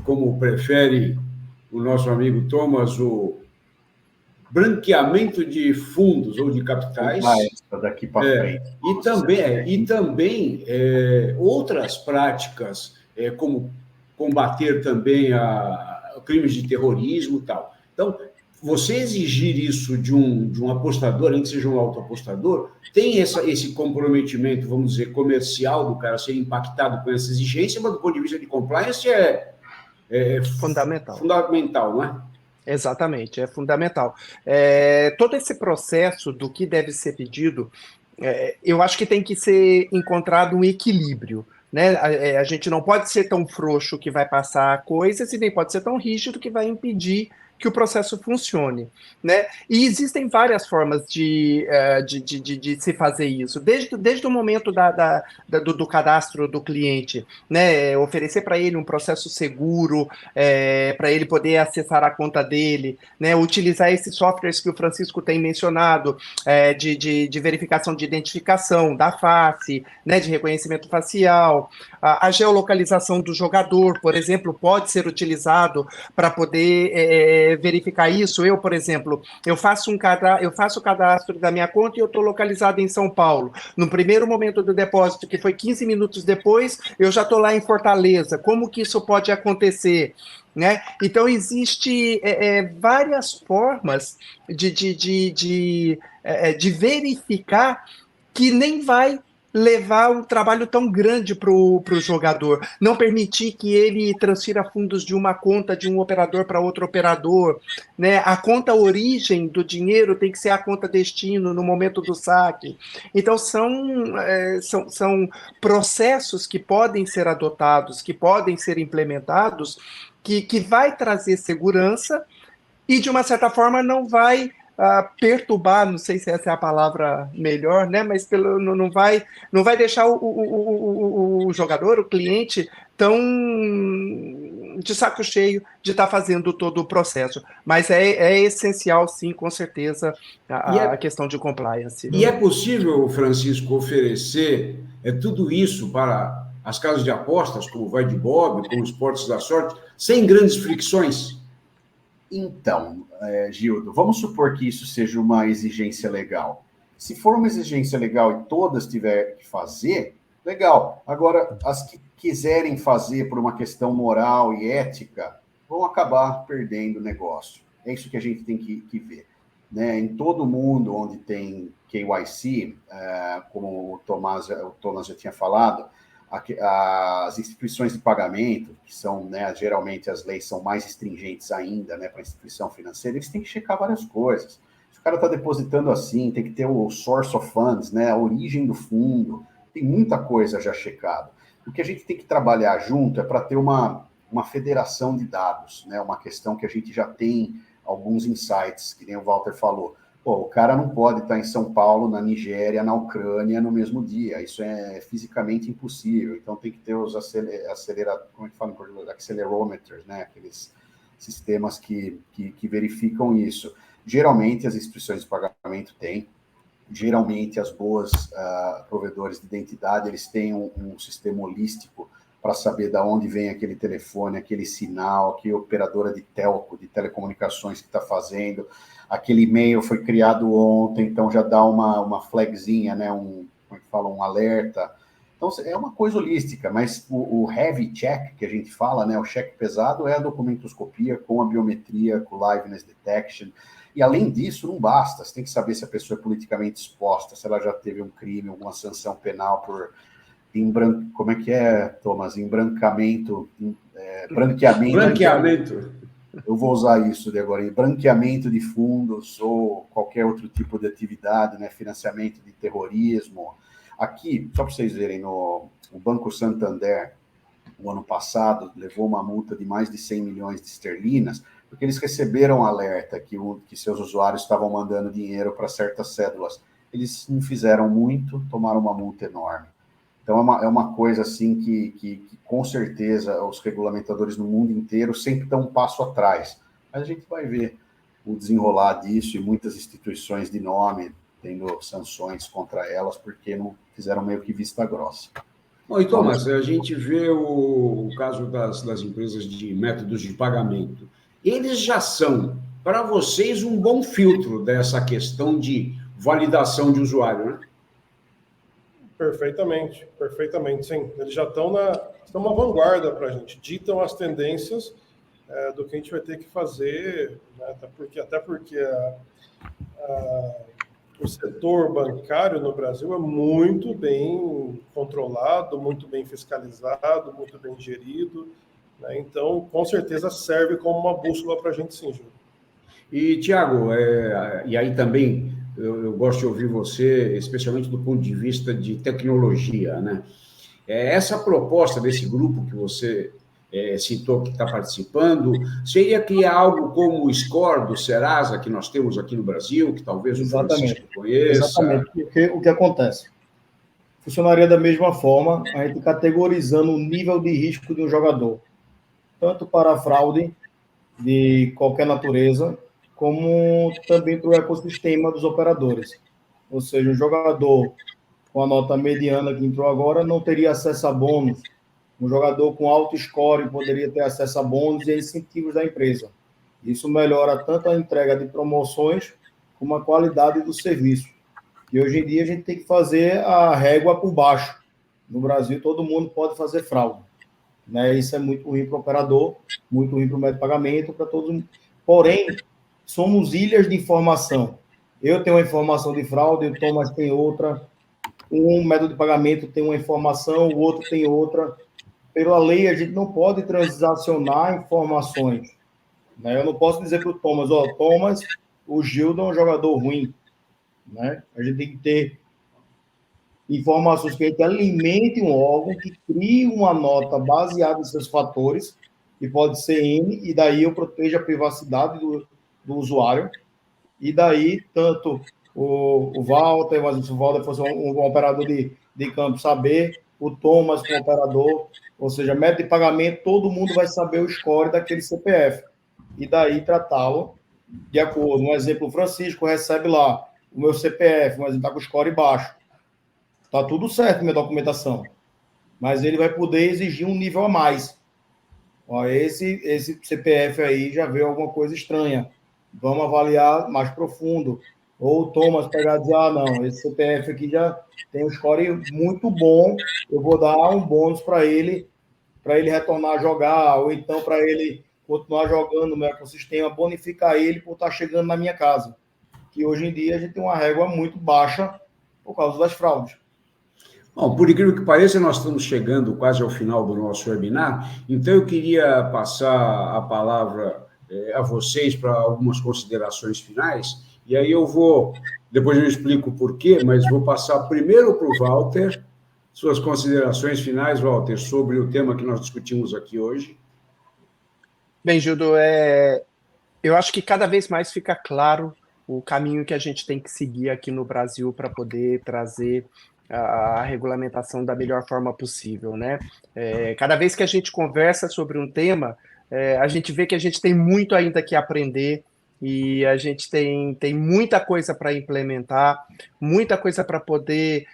Speaker 2: como prefere o nosso amigo Thomas, o branqueamento de fundos ou de capitais.
Speaker 3: Daqui para frente.
Speaker 2: E também outras práticas, como combater também crimes de terrorismo e tal. Então, você exigir isso de um apostador, nem que seja um autoapostador, tem esse comprometimento, vamos dizer, comercial do cara ser impactado com essa exigência, mas do ponto de vista de compliance é
Speaker 5: fundamental.
Speaker 2: Fundamental, não é?
Speaker 5: Exatamente, é fundamental. Todo esse processo do que deve ser pedido, eu acho que tem que ser encontrado um equilíbrio, né? A gente não pode ser tão frouxo que vai passar coisas e nem pode ser tão rígido que vai impedir que o processo funcione, né? E existem várias formas de se fazer isso, desde o momento do cadastro do cliente, né? Oferecer para ele um processo seguro, para ele poder acessar a conta dele, né? Utilizar esses softwares que o Francisco tem mencionado, de verificação de identificação da face, né? De reconhecimento facial, a geolocalização do jogador, por exemplo, pode ser utilizado para poder verificar isso. Eu, por exemplo, eu faço o cadastro da minha conta e eu estou localizado em São Paulo. No primeiro momento do depósito, que foi 15 minutos depois, eu já estou lá em Fortaleza. Como que isso pode acontecer? Né? Então, existe várias formas de verificar que nem vai levar um trabalho tão grande para o jogador, não permitir que ele transfira fundos de uma conta de um operador para outro operador, né? A conta origem do dinheiro tem que ser a conta destino no momento do saque. Então são processos que podem ser adotados, que podem ser implementados, que vai trazer segurança e, de uma certa forma, não vai perturbar, não sei se essa é a palavra melhor, né? Mas não vai deixar o jogador, o cliente, tão de saco cheio de estar fazendo todo o processo. Mas é essencial, sim, com certeza, a questão de compliance.
Speaker 2: E é possível, Francisco, oferecer tudo isso para as casas de apostas, como o Vai de Bob, como Esportes da Sorte, sem grandes fricções?
Speaker 3: Então, Gildo, vamos supor que isso seja uma exigência legal. Se for uma exigência legal e todas tiverem que fazer, legal. Agora, as que quiserem fazer por uma questão moral e ética, vão acabar perdendo o negócio. É isso que a gente tem que ver. Né? Em todo mundo onde tem KYC, como o Thomas já tinha falado, as instituições de pagamento, que são, né, geralmente as leis são mais stringentes ainda, né, para a instituição financeira, eles têm que checar várias coisas. Se o cara está depositando assim, tem que ter o source of funds, né, a origem do fundo, tem muita coisa já checada. O que a gente tem que trabalhar junto é para ter uma federação de dados, né, uma questão que a gente já tem alguns insights, que nem o Walter falou. Pô, o cara não pode estar em São Paulo, na Nigéria, na Ucrânia no mesmo dia. Isso é fisicamente impossível. Então tem que ter os accelerometers, né? Aqueles sistemas que verificam isso. Geralmente as instituições de pagamento têm. Geralmente as boas provedores de identidade, eles têm um sistema holístico para saber de onde vem aquele telefone, aquele sinal, que operadora de telco, de telecomunicações que está fazendo. Aquele e-mail foi criado ontem, então já dá uma flagzinha, né? Como é que fala? Um alerta. Então, é uma coisa holística, mas o heavy check, que a gente fala, né? O cheque pesado é a documentoscopia com a biometria, com o liveness detection. E, além disso, não basta. Você tem que saber se a pessoa é politicamente exposta, se ela já teve um crime, alguma sanção penal por... Como é que é, Thomas? Branqueamento. Eu vou usar isso de agora, branqueamento de fundos ou qualquer outro tipo de atividade, né? Financiamento de terrorismo. Aqui, só para vocês verem, o Banco Santander, o ano passado, levou uma multa de mais de 100 milhões de esterlinas, porque eles receberam alerta que seus usuários estavam mandando dinheiro para certas cédulas. Eles não fizeram muito, tomaram uma multa enorme. Então, é uma coisa assim que com certeza, os regulamentadores no mundo inteiro sempre estão um passo atrás. Mas a gente vai ver o desenrolar disso e muitas instituições de nome tendo sanções contra elas porque não fizeram meio que vista grossa.
Speaker 2: Bom, e Thomas, a gente vê o caso das empresas de métodos de pagamento. Eles já são, para vocês, um bom filtro dessa questão de validação de usuário, né? Perfeitamente,
Speaker 4: sim. Eles já estão uma vanguarda para a gente, ditam as tendências do que a gente vai ter que fazer, né? Até porque o setor bancário no Brasil é muito bem controlado, muito bem fiscalizado, muito bem gerido, né? Então, com certeza, serve como uma bússola para a gente, sim, Júlio.
Speaker 2: E, Tiago, e aí também... Eu gosto de ouvir você, especialmente do ponto de vista de tecnologia, né? Essa proposta desse grupo que você citou que está participando, seria criar algo como o score do Serasa, que nós temos aqui no Brasil, que talvez o Francisco conheça.
Speaker 6: Exatamente. O que acontece? Funcionaria da mesma forma, a gente categorizando o nível de risco de um jogador, tanto para a fraude de qualquer natureza, como também para o ecossistema dos operadores. Ou seja, um jogador com a nota mediana que entrou agora não teria acesso a bônus. Um jogador com alto score poderia ter acesso a bônus e incentivos da empresa. Isso melhora tanto a entrega de promoções como a qualidade do serviço. E hoje em dia a gente tem que fazer a régua por baixo. No Brasil, todo mundo pode fazer fraude, né? Isso é muito ruim para o operador, muito ruim para o método de pagamento, para todos. Porém, somos ilhas de informação. Eu tenho uma informação de fraude, o Thomas tem outra, um método de pagamento tem uma informação, o outro tem outra. Pela lei, a gente não pode transacionar informações, né? Eu não posso dizer para o Thomas, Thomas, o Gildo é um jogador ruim, né? A gente tem que ter informações que a gente alimente um órgão, que crie uma nota baseada em seus fatores, que pode ser N, e daí eu protejo a privacidade do usuário, e daí tanto o Walter, mas se o Walter fosse um operador de campo, saber, o Thomas como operador, ou seja, método de pagamento, todo mundo vai saber o score daquele CPF, e daí tratá-lo de acordo. Um exemplo, o Francisco recebe lá o meu CPF, mas ele está com o score baixo. Está tudo certo minha documentação, mas ele vai poder exigir um nível a mais. Ó, esse CPF aí já veio alguma coisa estranha. Vamos avaliar mais profundo. Ou o Thomas pegar e dizer, não, esse CPF aqui já tem um score muito bom, eu vou dar um bônus para ele retornar a jogar, ou então para ele continuar jogando no meu ecossistema, bonificar ele por estar chegando na minha casa. Que hoje em dia a gente tem uma régua muito baixa por causa das fraudes.
Speaker 2: Bom, por incrível que pareça, nós estamos chegando quase ao final do nosso webinar, então eu queria passar a palavra a vocês para algumas considerações finais, e aí depois eu explico o porquê, mas vou passar primeiro para o Walter, suas considerações finais, Walter, sobre o tema que nós discutimos aqui hoje.
Speaker 5: Bem, Gildo, eu acho que cada vez mais fica claro o caminho que a gente tem que seguir aqui no Brasil para poder trazer a regulamentação da melhor forma possível, né? Cada vez que a gente conversa sobre um tema, a gente vê que a gente tem muito ainda que aprender e a gente tem muita coisa para implementar, muita coisa para poder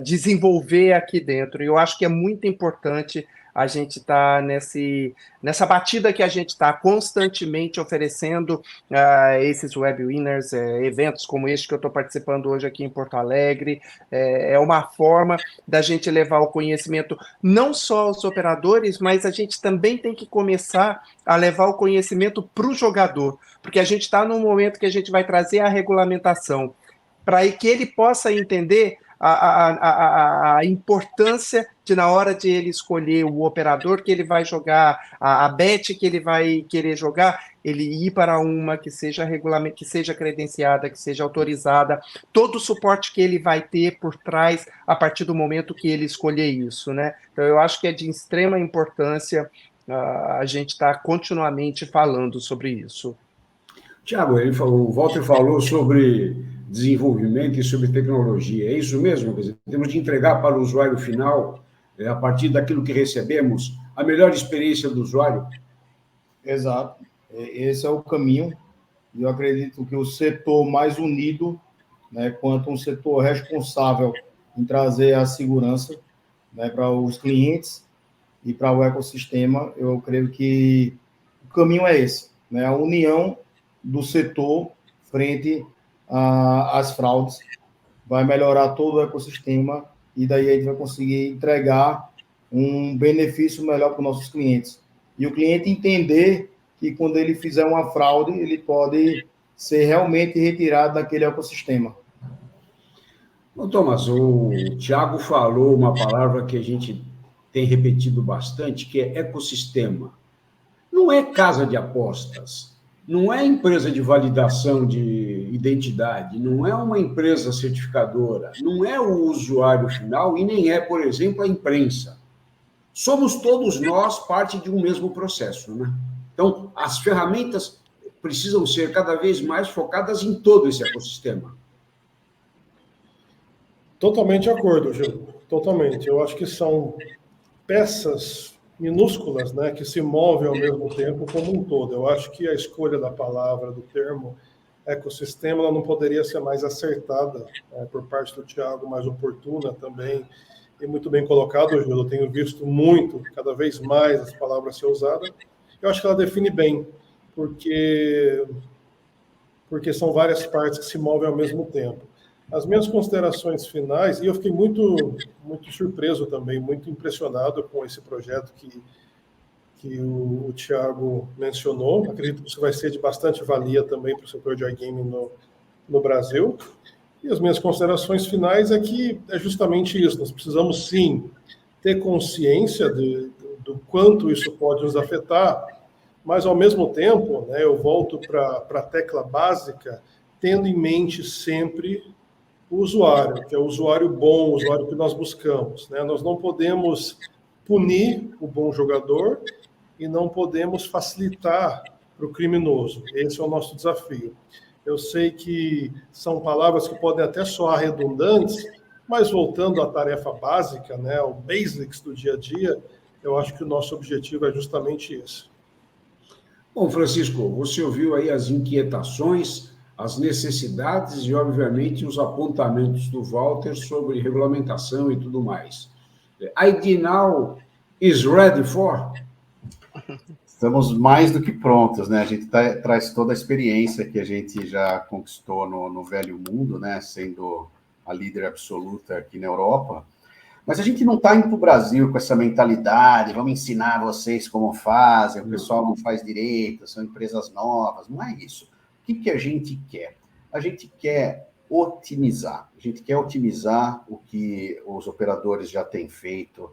Speaker 5: desenvolver aqui dentro. E eu acho que é muito importante a gente está nessa batida que a gente está constantemente oferecendo esses web winners, eventos como este que eu estou participando hoje aqui em Porto Alegre, é uma forma da gente levar o conhecimento não só aos operadores, mas a gente também tem que começar a levar o conhecimento para o jogador, porque a gente está num momento que a gente vai trazer a regulamentação para que ele possa entender a importância de, na hora de ele escolher o operador que ele vai jogar, a bet que ele vai querer jogar, ele ir para uma que seja que seja credenciada, que seja autorizada, todo o suporte que ele vai ter por trás a partir do momento que ele escolher isso, né? Então, eu acho que é de extrema importância a gente estar continuamente falando sobre isso.
Speaker 2: Tiago, o Walter falou sobre desenvolvimento e sobre tecnologia. É isso mesmo? Quer dizer, temos de entregar para o usuário final, a partir daquilo que recebemos, a melhor experiência do usuário?
Speaker 6: Exato. Esse é o caminho. E eu acredito que o setor mais unido, né, quanto um setor responsável em trazer a segurança, né, para os clientes e para o ecossistema, eu creio que o caminho é esse, né, a união do setor frente às fraudes, vai melhorar todo o ecossistema e daí a gente vai conseguir entregar um benefício melhor para os nossos clientes. E o cliente entender que quando ele fizer uma fraude, ele pode ser realmente retirado daquele ecossistema.
Speaker 2: Bom, Thomas, o Tiago falou uma palavra que a gente tem repetido bastante, que é ecossistema. Não é casa de apostas, não é empresa de validação de identidade, não é uma empresa certificadora, não é o usuário final e nem é, por exemplo, a imprensa. somos todos nós parte de um mesmo processo, né? Então, as ferramentas precisam ser cada vez mais focadas em todo esse ecossistema.
Speaker 4: Totalmente de acordo, Gil. Totalmente. Eu acho que são peças minúsculas, né, que se movem ao mesmo tempo como um todo. Eu acho que a escolha da palavra, do termo ecossistema, ela não poderia ser mais acertada, por parte do Thiago, mais oportuna também, e muito bem colocado, Gil. Eu tenho visto muito, cada vez mais, as palavras ser usadas. Eu acho que ela define bem, porque são várias partes que se movem ao mesmo tempo. As minhas considerações finais, e eu fiquei muito surpreso também, muito impressionado com esse projeto que o Thiago mencionou. Acredito que isso vai ser de bastante valia também para o setor de iGaming no Brasil. E as minhas considerações finais é que é justamente isso. Nós precisamos, sim, ter consciência do quanto isso pode nos afetar, mas, ao mesmo tempo, né, eu volto para a tecla básica, tendo em mente sempre o usuário, que é o usuário bom, o usuário que nós buscamos, né? Nós não podemos punir o bom jogador e não podemos facilitar para o criminoso. Esse é o nosso desafio. Eu sei que são palavras que podem até soar redundantes, mas voltando à tarefa básica, né, o basics do dia a dia, eu acho que o nosso objetivo é justamente esse.
Speaker 2: Bom, Francisco, você ouviu aí as inquietações, as necessidades e, obviamente, os apontamentos do Walter sobre regulamentação e tudo mais. ID Now is ready for?
Speaker 3: Estamos mais do que prontos, né? A gente traz toda a experiência que a gente já conquistou no velho mundo, né? Sendo a líder absoluta aqui na Europa. Mas a gente não está indo para o Brasil com essa mentalidade, vamos ensinar vocês como fazem, o pessoal não faz direito, são empresas novas, não é isso. O que a gente quer? A gente quer otimizar. A gente quer otimizar o que os operadores já têm feito.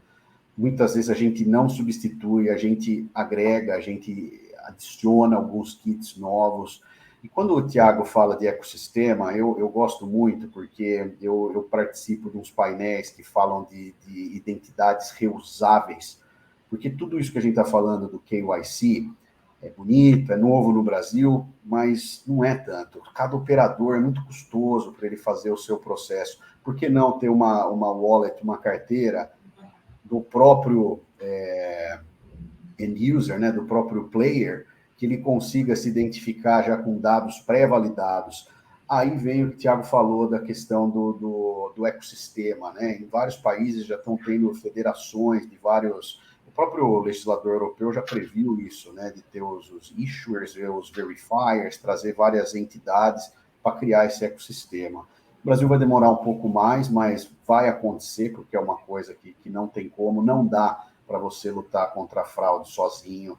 Speaker 3: Muitas vezes a gente não substitui, a gente agrega, a gente adiciona alguns kits novos. E quando o Thiago fala de ecossistema, eu gosto muito, porque eu participo de uns painéis que falam de identidades reusáveis, porque tudo isso que a gente está falando do KYC é bonito, é novo no Brasil, mas não é tanto. Cada operador é muito custoso para ele fazer o seu processo. Por que não ter uma wallet, uma carteira do próprio end user, né, do próprio player, que ele consiga se identificar já com dados pré-validados. Aí vem o que o Thiago falou da questão do ecossistema, né? Em vários países já estão tendo federações de vários... O próprio legislador europeu já previu isso, né? De ter os issuers, os verifiers, trazer várias entidades para criar esse ecossistema. O Brasil vai demorar um pouco mais, mas vai acontecer, porque é uma coisa que não tem como, não dá para você lutar contra a fraude sozinho.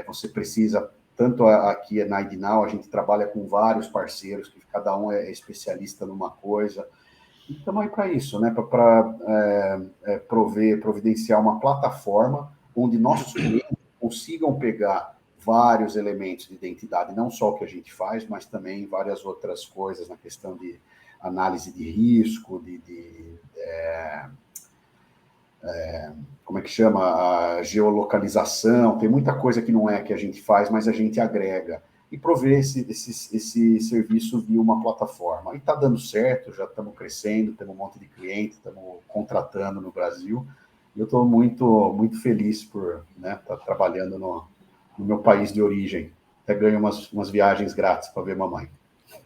Speaker 3: Você precisa, tanto aqui na ID Now, a gente trabalha com vários parceiros, que cada um é especialista numa coisa. E estamos aí para isso, né? Para providenciar uma plataforma onde nossos clientes consigam pegar vários elementos de identidade, não só o que a gente faz, mas também várias outras coisas na questão de análise de risco, como é que chama? A geolocalização, tem muita coisa que não é que a gente faz, mas a gente agrega. E prover esse serviço via uma plataforma. E está dando certo, já estamos crescendo, temos um monte de clientes, estamos contratando no Brasil. E eu estou muito feliz por estar trabalhando no meu país de origem. Até ganho umas viagens grátis para ver mamãe.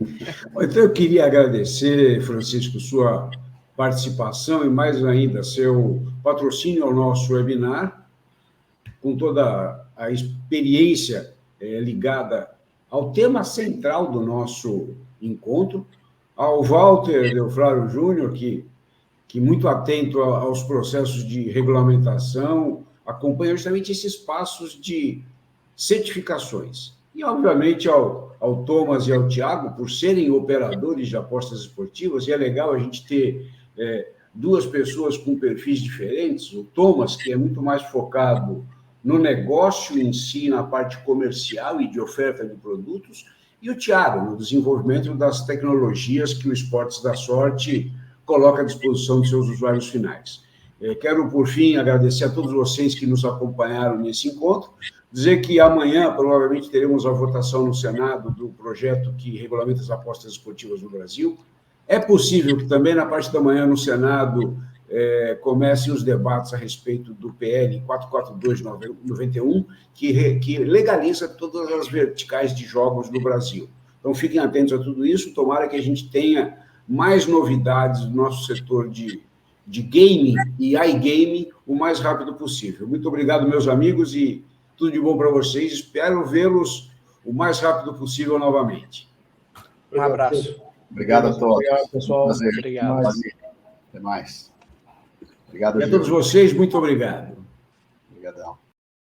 Speaker 2: Então, eu queria agradecer, Francisco, sua participação e, mais ainda, seu patrocínio ao nosso webinar, com toda a experiência ligada ao tema central do nosso encontro, ao Walter Delfraro Júnior, que muito atento aos processos de regulamentação, acompanha justamente esses passos de certificações. E, obviamente, ao Thomas e ao Thiago, por serem operadores de apostas esportivas, e é legal a gente ter duas pessoas com perfis diferentes. O Thomas, que é muito mais focado no negócio em si, na parte comercial e de oferta de produtos, e o Thiago, no desenvolvimento das tecnologias que o Esportes da Sorte coloca à disposição de seus usuários finais. Quero, por fim, agradecer a todos vocês que nos acompanharam nesse encontro, dizer que amanhã, provavelmente, teremos a votação no Senado do projeto que regulamenta as apostas esportivas no Brasil. É possível que também, na parte da manhã, no Senado, comecem os debates a respeito do PL 442/91, que legaliza todas as verticais de jogos no Brasil. Então, fiquem atentos a tudo isso. Tomara que a gente tenha mais novidades no nosso setor de gaming e iGaming o mais rápido possível. Muito obrigado, meus amigos, e tudo de bom para vocês. Espero vê-los o mais rápido possível novamente.
Speaker 5: Um abraço.
Speaker 3: Obrigado a todos.
Speaker 6: Obrigado, pessoal.
Speaker 3: Prazer.
Speaker 5: Obrigado.
Speaker 3: Até mais. Obrigado,
Speaker 2: E a todos vocês, muito obrigado.
Speaker 3: Obrigadão.